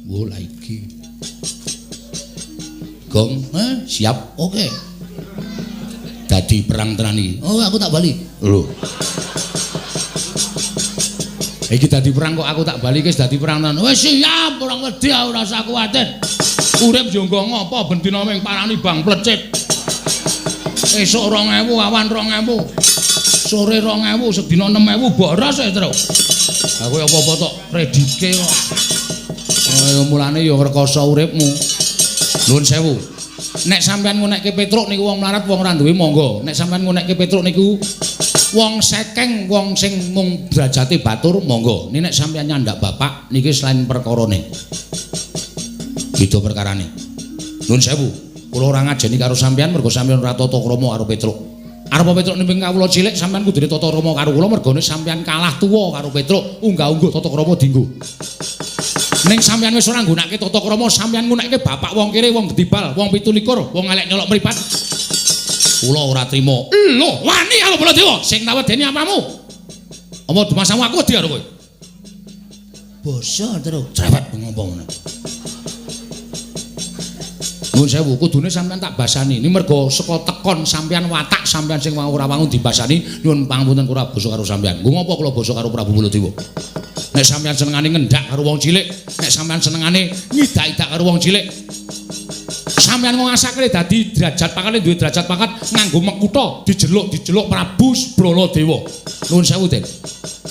Wo la iki. Gong, siap. Oke. Dadi perang tenan iki. Oh, aku tak bali. Lho. Iki dadi perang kok aku tak bali wis dadi perang tenan. Wis siap, ora wedi ora usah kuwatir. Urip yo nggo ngopo bendina ming parani bang plecit. Esuk 2000, awan 2000. Sore 2000, sedina 6000 boros e, Tru. Ha kowe apa-apa tok kreditke kok. Mulane yo ngrekoso uripmu. Nuwun sewu. Nek sampean ngunekke Petruk niku wong mlarat wong ora duwe monggo. Nek sampean ngunekke Petruk niku wong sekeng wong sing mung derajate batur monggo. Nek sampean nyandak bapak niki selain perkarane. Gitu perkarane. Nuwun sewu. Kula ora ngajeni karo sampean mergo sampean ora tata krama karo Petruk. Arep Petruk nimbing kawula cilik sampean kudune tata krama karo kula mergone sampean kalah tuwa karo Petruk. Unggah-ungguh tata krama dienggo. Ning sampean wis ora nggunakake tata krama, sampean nggunakake bapak wong kere, wong gedibal, wong 17, wong elek nyolok mripat. Kula ora trima. Lho, wani karo Baladewa sing nawedeni apamu? Apa dumasamu aku wedi karo kowe? Basa terus cerewet ngomong ngono. Nuwun sewu, kudune sampean tak basani. Ini mergo saka tekon sampean watak sampean sing ora wangun dibasani, nyuwun pangapunten kula basa karo sampean. Nggo ngopo kula basa karo Prabu Baladewa? Nek sampean senengane ngendak karo wong cilik, nek sampean senengane ngidak-idak karo wong cilik, sampean kok ngasake dadi derajat pangkate duwe derajat pangkat nganggo mekutha dijeluk Prabu Baladewa. Nuwun sewu, Den.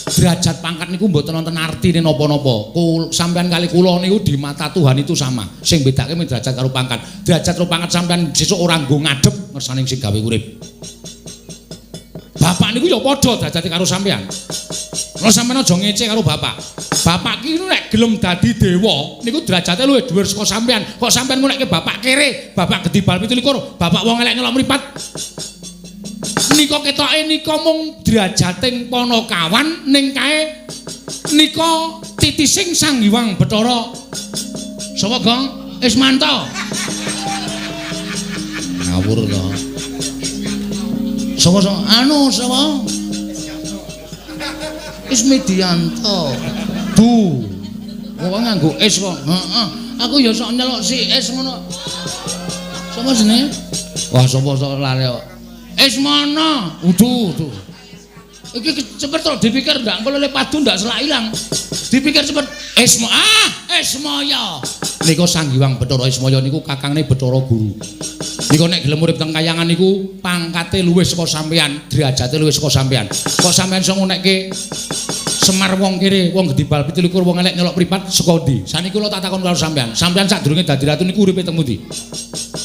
Derajat pangkat niku mboten wonten artine napa-napa. Sampean kali kula niku di mata Tuhan itu sama. Sing bedake men derajat karo pangkat. Derajat karo pangkat sampean sesuk ora nggo ngadep ngersane sing gawe urip. Bapak niku ya padha derajate karo sampean. Lha sampean aja ngece karo bapak. Bapak ki nek gelem dadi dewa niku derajate luwih dhuwur saka sampean. Kok sampean ngunekke bapak kere, bapak gedibal 17, bapak wong elek nyolok mripat. Nika ketoke nika mung derajating Panakawan ning kae nika titising Sang Hyang Bathara. Sapa, Gong? Ismanto. Ngawur to. Sapa? Anu sapa? Ismidianto. Du. Wong nganggo is kok. Heeh. Aku ya sok nyelok si is ngono. Sapa jenenge? Wah, sapa sok lare kok. Ismana. Udu. Iki cepet to dipikir ndak engko lele padu ndak selak ilang. Dipikir cepet Ismaya. Nika Sang Hyang Bathara Ismaya niku kakangne Bathara Guru. Nika nek gelem urip teng kayangan niku pangkate luwih saka sampean, derajate luwih saka sampean. Kok sampean iso ngunekke Semar wong kere, wong gedibal 17, wong elek nyolok mripat saka ndi? Saniki kula tak takon karo sampean. Sampean sadurunge dadi ratu niku uripe teng pundi?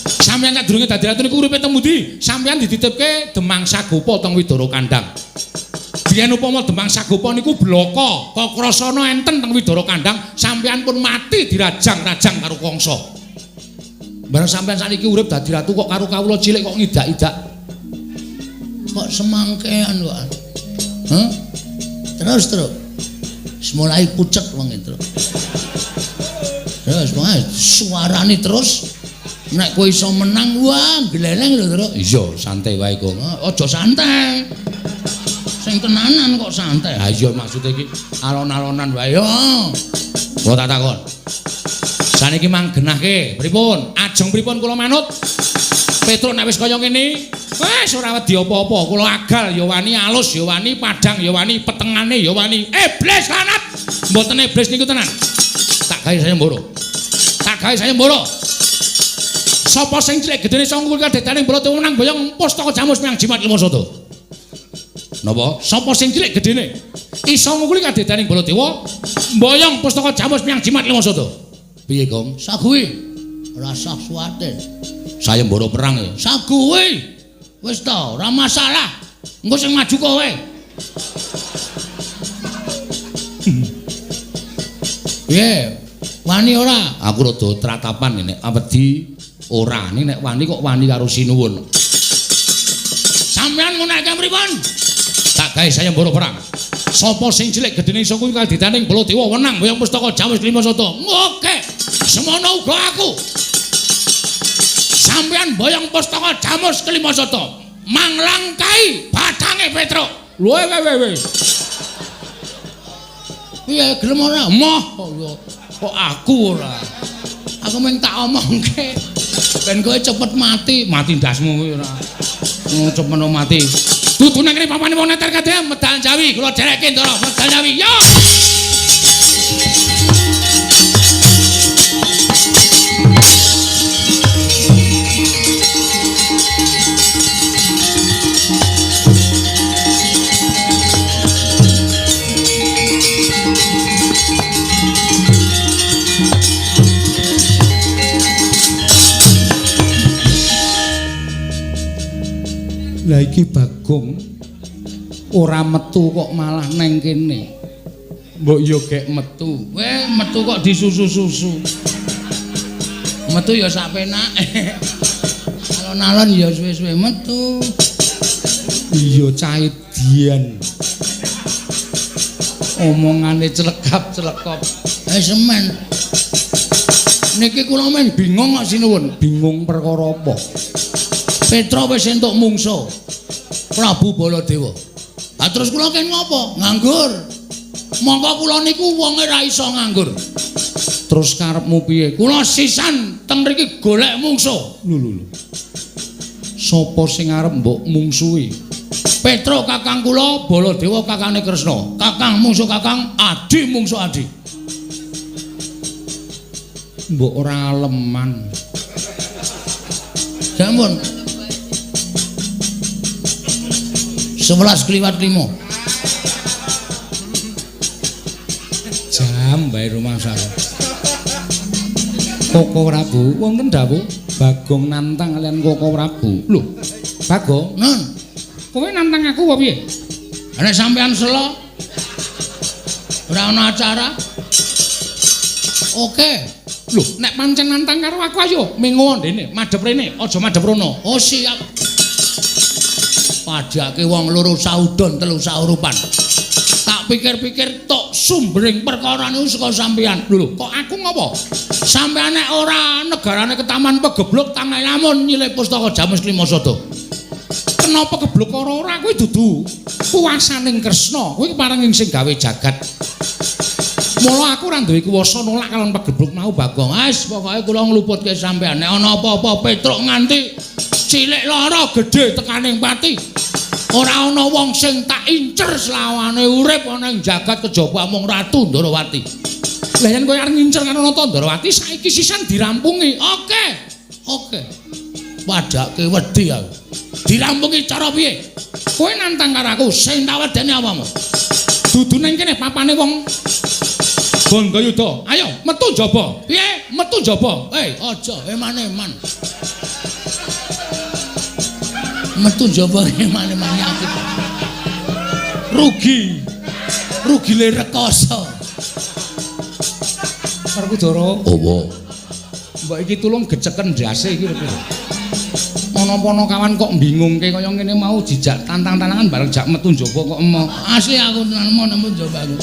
Sampeyan sadurunge dadi ratu niku uripe teng pundi? Sampeyan dititipke Demang Sagopa teng Widara Kandhang. Biyen upama Demang Sagopa niku blaka, Kakrasana enten teng Widara Kandhang, sampeyan pun mati dirajang-rajang karo Kangsa. Bareng sampeyan sakniki urip dadi ratu kok karo kawula cilik kok ngidak-idak. Kok semangkean kok. Hah? Terus. Mulai pucet wong itu. Terus suarane terus nek kowe iso menang wah gleleng lho, Tru. Iya, santai wae kok. Aja santai. Sing tenanan kok santai. Ha iya maksude iki alon-alonan wae yo. Kok tak takon. Saniki mang genahke, pripun? Ajeng pripun kula manut? Petruk nek wis kaya ngene, wis ora wedi apa-apa. Kula agal ya wani, alus ya wani, padang ya wani, petengane ya wani. Iblis lanat. Mboten iblis niku tenan. Tak gawe saya mboro. Sapa sing cilik gedene sangkul kadetaning Baladewa menang boyong pustaka jamus miang jimat lima soto. Napa? Sapa sing cilik gedene iso ngukuli kadetaning Baladewa boyong pustaka jamus miang jimat lima soto. Piye, Gong? Saguwi. Rasa suwate. Saya mboro perang ya. Saguwi. Wis to, ora masalah. Engko sing maju kowe. Piye? Wani ora? Aku rada tratapan nek wedi ora. Nek wani kok wani karo sinuwun. Sampeyan ngunekke pripun? Tak gawe saya mboro perang. Sapa sing cilik gedene iso kuwi kaditaning Baladewa wenang boyong pustaka jamus lima soto. Oke. Semono uga aku. Sampeyan boyong pustaka jamus kelima soto. Manglangkai batange Petruk. Lho we. Piye gelem ora? Moh kok aku ora. Aku mung tak omongke. Ben kowe cepet mati ndasmu kuwi ora. Cepet mati. Dudune kene papane wong neter kadhe medal Jawi, kula dereke ndara medal Jawi. Yo! iki Bagong ora metu kok malah neng kene. Mbok yo gek metu. Metu kok disusu-susu. Metu ya sak penake. Alon-alon ya suwe-suwe metu. Iya cah edian. Omongane celekap-celekop. Semen. Niki kula men bingung kok sinuwun. Bingung perkara apa? Petra wis entuk mungsuh. Prabu Baladewa. Lah terus kula ken ngopo? Nganggur. Monggo kula niku wonge ra iso nganggur. Terus karepmu piye? Kula sisan teng mriki golek mungsuh. Lho. Sapa sing arep mbok mungsuhi? Petra kakang kula, Baladewa kakane Kresna. Kakang mungsuh kakang, adi mungsuh adi. Mbok ora aleman. Sampun. 11 kliwat 5. Jam bae rumah saya. Koko Prabu, wonten dawuh Bagong nantang kalian Koko Prabu. Lho, Bagong, non. Kowe nantang aku apa piye? Nek sampean selo ora ana acara. Oke. Lho, nek pancen nantang karo aku ayo mengo ndene, madhep rene, aja madhep rono. Oh siap. Padake wong loro saudon telu saurupan. Tak pikir-pikir tok sumbering perkara niku saka sampean. Lho, kok aku ngopo? Sampean nek ora negarane ketaman pegeblok tanah lamun nyilih pustaka Jamus Klimasada. Kenapa keblok ora kuwi dudu kuwasaning Kresna. Kuwi parenging sing gawe jagat. Mula aku ora duwe kuwasa nolak kalon pegeblok mau Bagong. Wis pokoke kula ngluputke sampean. Nek ana apa-apa Petruk nganti cilik lara gedhe tekaning pati. Ora ana wong sing tak incer selawane urip ana ing jagat kejaba mung Ratu Ndarawati. Lah yen kowe arep ngincer karo Ratu Ndarawati saiki sisan dirampungi. Oke. Padake wedi aku. Dirampungi cara piye? Kowe nantang karo aku sing tak wedeni apamu? Dudu ning kene papane wong Bangayuda. Ayo metu jaba. Piye? Metu jaba. Aja eman-eman. Metu jaba eman-eman aku. Rugi le rekoso. Werkudara. Apa? Mbak iki tulung geceken ndase iki lho. Ana-ana kawan kok bingungke kaya ngene mau dijak tantang-tantangan bareng jak metu njaba kok emoh. Asli aku tenan metu njaba aku.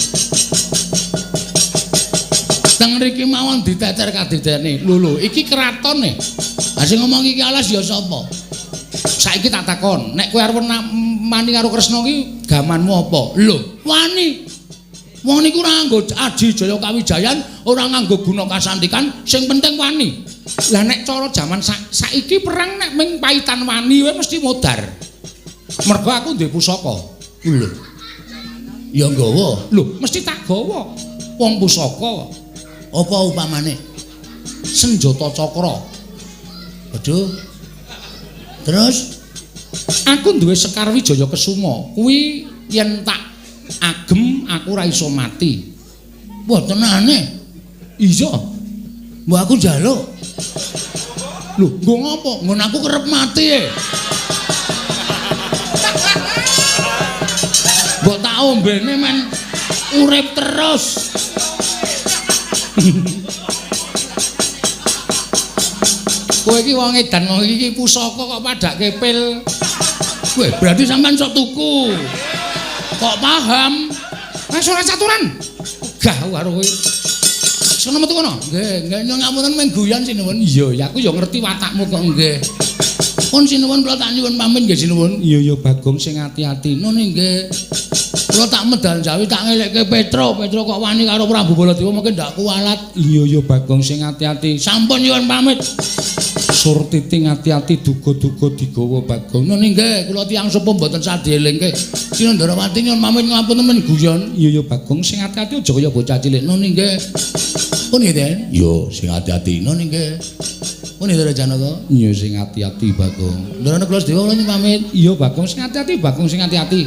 Teng mriki mawon diteter kadidene. Lho, iki keratone. Ha sing ngomong iki alas ya sapa? Saiki tak takon, nek kowe arep mani karo Kresna iki gamanmu apa? Lho, wani. Wong niku ora nganggo Adi Jaya Kawijayan, ora nganggo guna kasantikan, sing penting wani. Lah nek cara jaman saiki perang nek ming paitan wani wae mesti modar. Mergo aku duwe pusaka. Lho. Ya nggawa. Lho, mesti tak gawa. Wong pusaka. Apa upamane? Senjata cakra. Aduh. Terus aku duwe Sekar Wijaya Kesuma. Kuwi yen tak agem aku ora iso mati. Wah tenane. Iya. Mbok aku njaluk. Lho, nggo ngopo? Nggon aku kerep mati e. Mbok tak ombene men urip terus. Kowe iki wong edan kok iki pusaka kok padake pil. Kowe berarti sampean sok tuku. Kok paham? Wis ora caturan. Gah karo kowe. Sono metu kono. Nggih, ngapunten men guyon sinuwun. Iya, aku ya ngerti watakmu kok nggih. Pun sinuwun kula tak nyuwun pamit nggih sinuwun. Iya Bagong sing ati-ati. Nune nggih. Kula tak medal jawi tak ngelekke Petra kok wani karo Prabu Baladewa mungkin ndak kualat. Iya Bagong sing ati-ati. Sampun nyuwun pamit. Surtiting ati-ati duga-duga digawa Bagong. Nune nggih, kula tiyang sepuh mboten sadelingke. Sina Ndarawati nyuwun pamit ngapunten men guyon. Iya Bagong sing ati-ati aja kaya bocah cilik. Nune nggih. Pun ngeten? Yo sing ati-ati. Nune nggih. Pun Ndara Janaka? Iya sing ati-ati Bagong. Ndara kula Dewa kula nyuwun pamit. Iya Bagong sing ati-ati, Bagong sing ati-ati.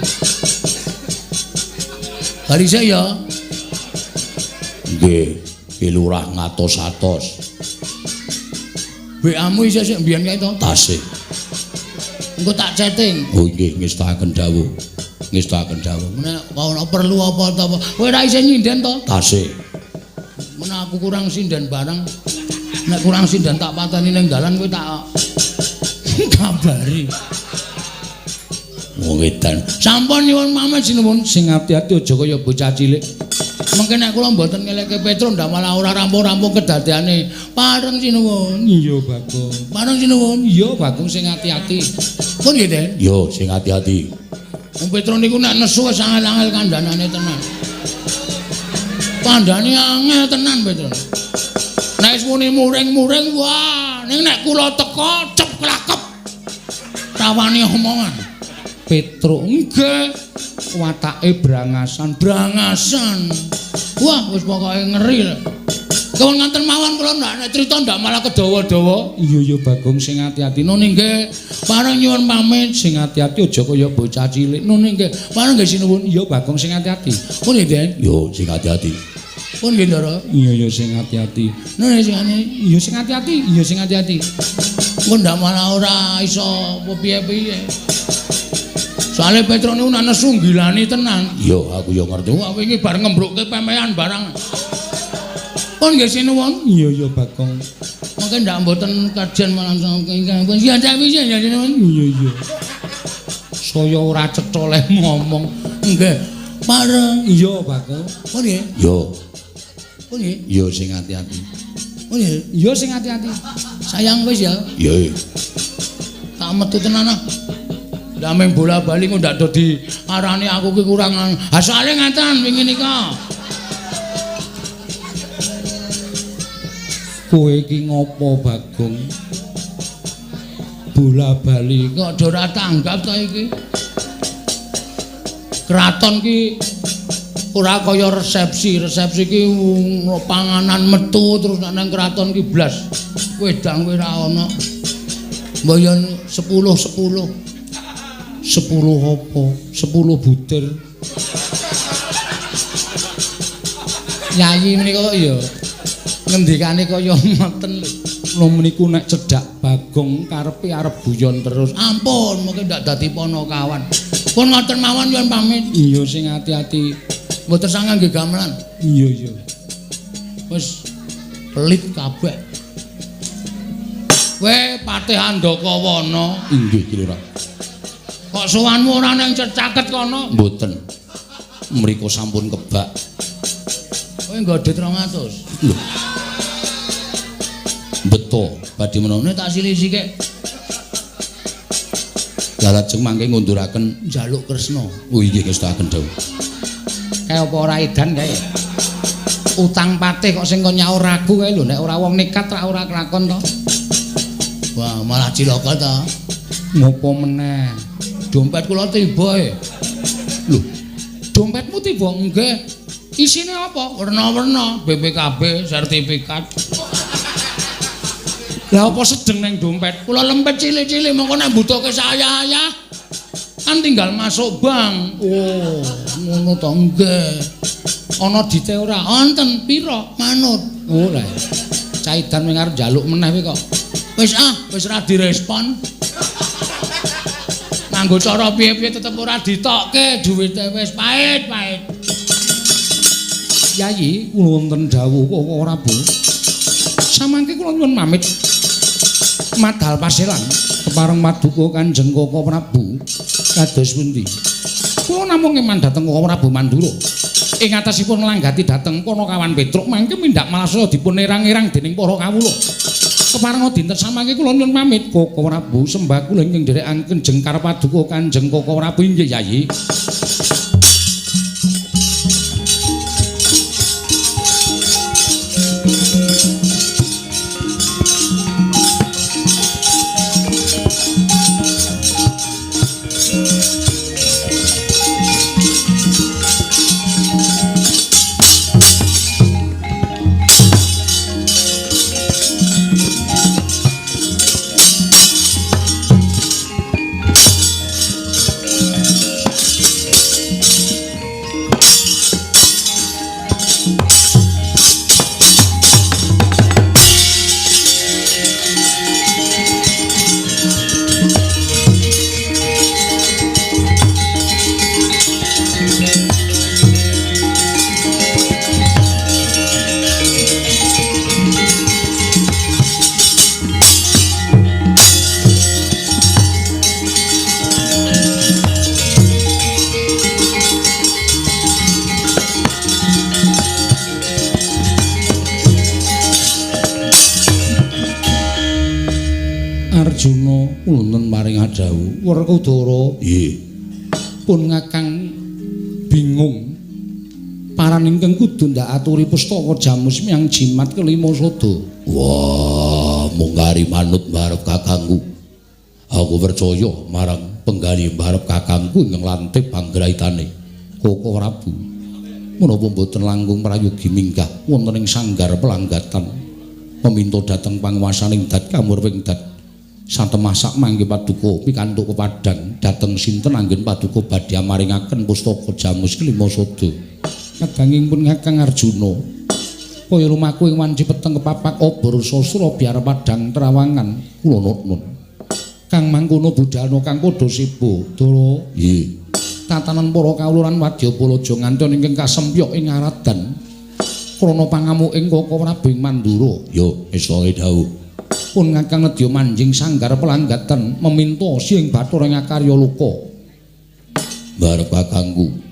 Kali saya. Nggih, Ki Lurah ngatos-atos. WA-mu isih sik mbiyen kae to? Tasih. Engko tak chatting. Oh nggih, ngestakaken dawuh. Ngestakaken dawuh. Nek ana perlu apa to? Kowe ra isin nyinden to? Tasih. Men aku kurang sinden bareng. Nek kurang sinden tak pateni ning dalan kowe tak kabari. Wong edan. Sampun nyuwun pamit sinuwun. Sing ati-ati aja kaya bocah cilik. Mengke nek kula mboten ngelekke Petro ndak malah ora rampung-rampung kedadeane. Pareng sinuwun. Iya, Bagong. Pareng sinuwun. Iya, Bagong sing ati-ati. Pun nggih, Den. Yo, sing ati-ati. Wong Petro niku nek nesu wis angel-angel kandhanane tenan. Kandhane angel tenan Petro. Nek wis muni muring-muring wah, ning nek kula teka cep klakep. Rawani omongan. Petro nggih. Watake brangasan. Wah, wis pokoke ngeri lho. Kawon nganten mawon kula nek crita ndak malah kedawa-dawa. Iya, Bagong sing ati-ati. Nune nggih, pareng nyuwun pamit. Sing ati-ati aja kaya bocah cilik. Nune nggih, pareng nggih sinuwun. Iya, Bagong sing ati-ati. Pun nggih, Den. Yo, sing ati-ati. Pun nggih, Ndara. Iya, sing ati-ati. Nune sing ati. Iya, sing ati-ati. Iya, sing ati-ati. Engko ndak malah ora iso piye-piye. Soale Petro niku nek nesu gilani tenan. Iya, aku yo ngerti. Wah, wingi bar ngembrukke pemean barang. Pun nggih sinuwun. Iya, Bagong. Mengke ndak mboten kajian langsung ingkang. Ya tak wis ya sinuwun. Iya. Saya ora cetha leh ngomong. Nggih. Pareng. Iya, Bagong. Pun nggih. Yo. Pun nggih. Yo sing ati-ati. Pun nggih. Yo sing ati-ati. Sayang wis ya. Iya. Tak metu tenan ah. Dameng bola-bali kok ndak do diarani aku ki kurang. Asale ngaten wingi nika. Kowe iki ngopo, Bagong? Bola-bali Kok do ora tanggap to iki? Kraton ki ora kaya resepsi. Resepsi ki panganan metu terus nang kraton ki blas. Wedang kowe ora ana. Mboyon 10 apa? 10 butir. Yayi menika kok ya ngendikane kaya ngoten lho. Lho meniku nek cedhak Bagong karepe arep guyon terus. Ampun, mungkin ndak dadi ponokawan. Pun ngoten mawon nyuwun pamit. Iya sing ati-ati. Mboten sangang nggih gamelan. Iya. Wis pelit kabeh. Kowe Patih Andakawana. Inggih, Ki Lurah. Kok sowanmu ora nang caket kono? Mboten. Mriku sampun kebak. Kowe nggodhet 200. Lho. Beto, badhe menawa Nek tak silih-sikik lajeng mangke ngunduraken njaluk Kresna. Oh nggih ngestakaken dawuh. Kae apa ora edan kae? Utang patih kok sing kon nyaur ragu kae lho, nek ora wong nekat ora kelakon to. Wah, malah cilaka to. Ngopo meneh? Dompet kula tiba e. Lho, Dompetmu tiba nggih. Isine apa? Werna-werna, BPKB, sertifikat. lah apa sedeng nang dompet? Kula lempet cilik-cilik mongko nek mbutuhke saya kan tinggal masuk bank. Oh, ngono to nggih. Ana dite ora? Wonten pira? Manut. Oh lah. Caidan wing arep njaluk meneh kok. Wis ora direspon. Nganggo cara piye-piye tetep ora ditokke duwite wis pahit-pahit. Yayi, kula wonten dawuh kok ora Bu. Samangke kula nyuwun pamit. Madhal paselan kepareng paduka Kanjeng Koko Prabu kados pundi? Kula namung ngeman dhateng Koko Prabu Mandura. Ing atasipun langgati dhateng Ponokawan Petruk mangke mindhak malasaya dipun erang-erang dening para kawula. Kepareng dinten samangke kula nyuwun pamit Koko Prabu sembah kula ing nderekaken Kanjeng karep paduka Kanjeng Koko Prabu inggih Yayi. wonten maring adawu Werkudara. Nggih. Pun Kakang bingung. Paran ingkang kudu ndak aturi pustaka jamus miyang jimat kelima sada. Wah, mungkari manut barep kakangku. Aku percaya marang penggani barep kakangku ingkang lantip panggraitane. Koko Prabu. Menapa boten langkung prayogi minggah wonten ing sanggar pelanggatan. Meminta dhateng panguwasaning dat kamurping dat. Satemasak mangke paduka pikantuk kepadang dhateng sinten anggen paduka badhe maringaken pustaka jamus kelima sada. Kadanging pun Kakang Arjuna kaya lumaku ing wanci peteng kepapak obor sastra biar padang trawangan kula nun. Kang mangkono budalna kang padha sibo Dara. Nggih. Tatanan para kawuluran Wadyabalaja ngantos ingkang kasempyok ing aradan krana pangamuking Koko Prabu ing Mandura. Yo, estoe dawuh. Pun Kakang nedya manjing sanggar pelanggatan meminta Siing Bathara ing akarya luka. Barep kakangku.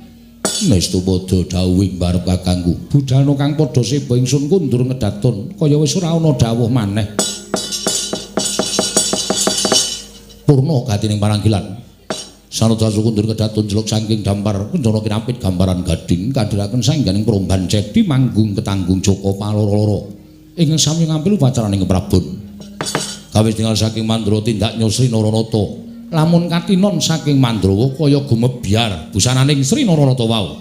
Nestu padha dawuhing barep kakangku. Budalna kang padha sibo ingsun kundur ngedaton kaya wis ora ana dawuh maneh. Purna gatining paranggilan. Sanadyan kundur kedaton jeluk saking dampar kencana kinapit gambaran gading kadhiraken saengganing peromban cedhi manggung ketanggung Joko paloro-loro ingkang sami ngampil upacaraning Prabon. Kawis tinggal saking Mandura tindak nyusri Naranata. Lamun katinon saking Mandrawa kaya gumebyar busananing Sri Naranata wau.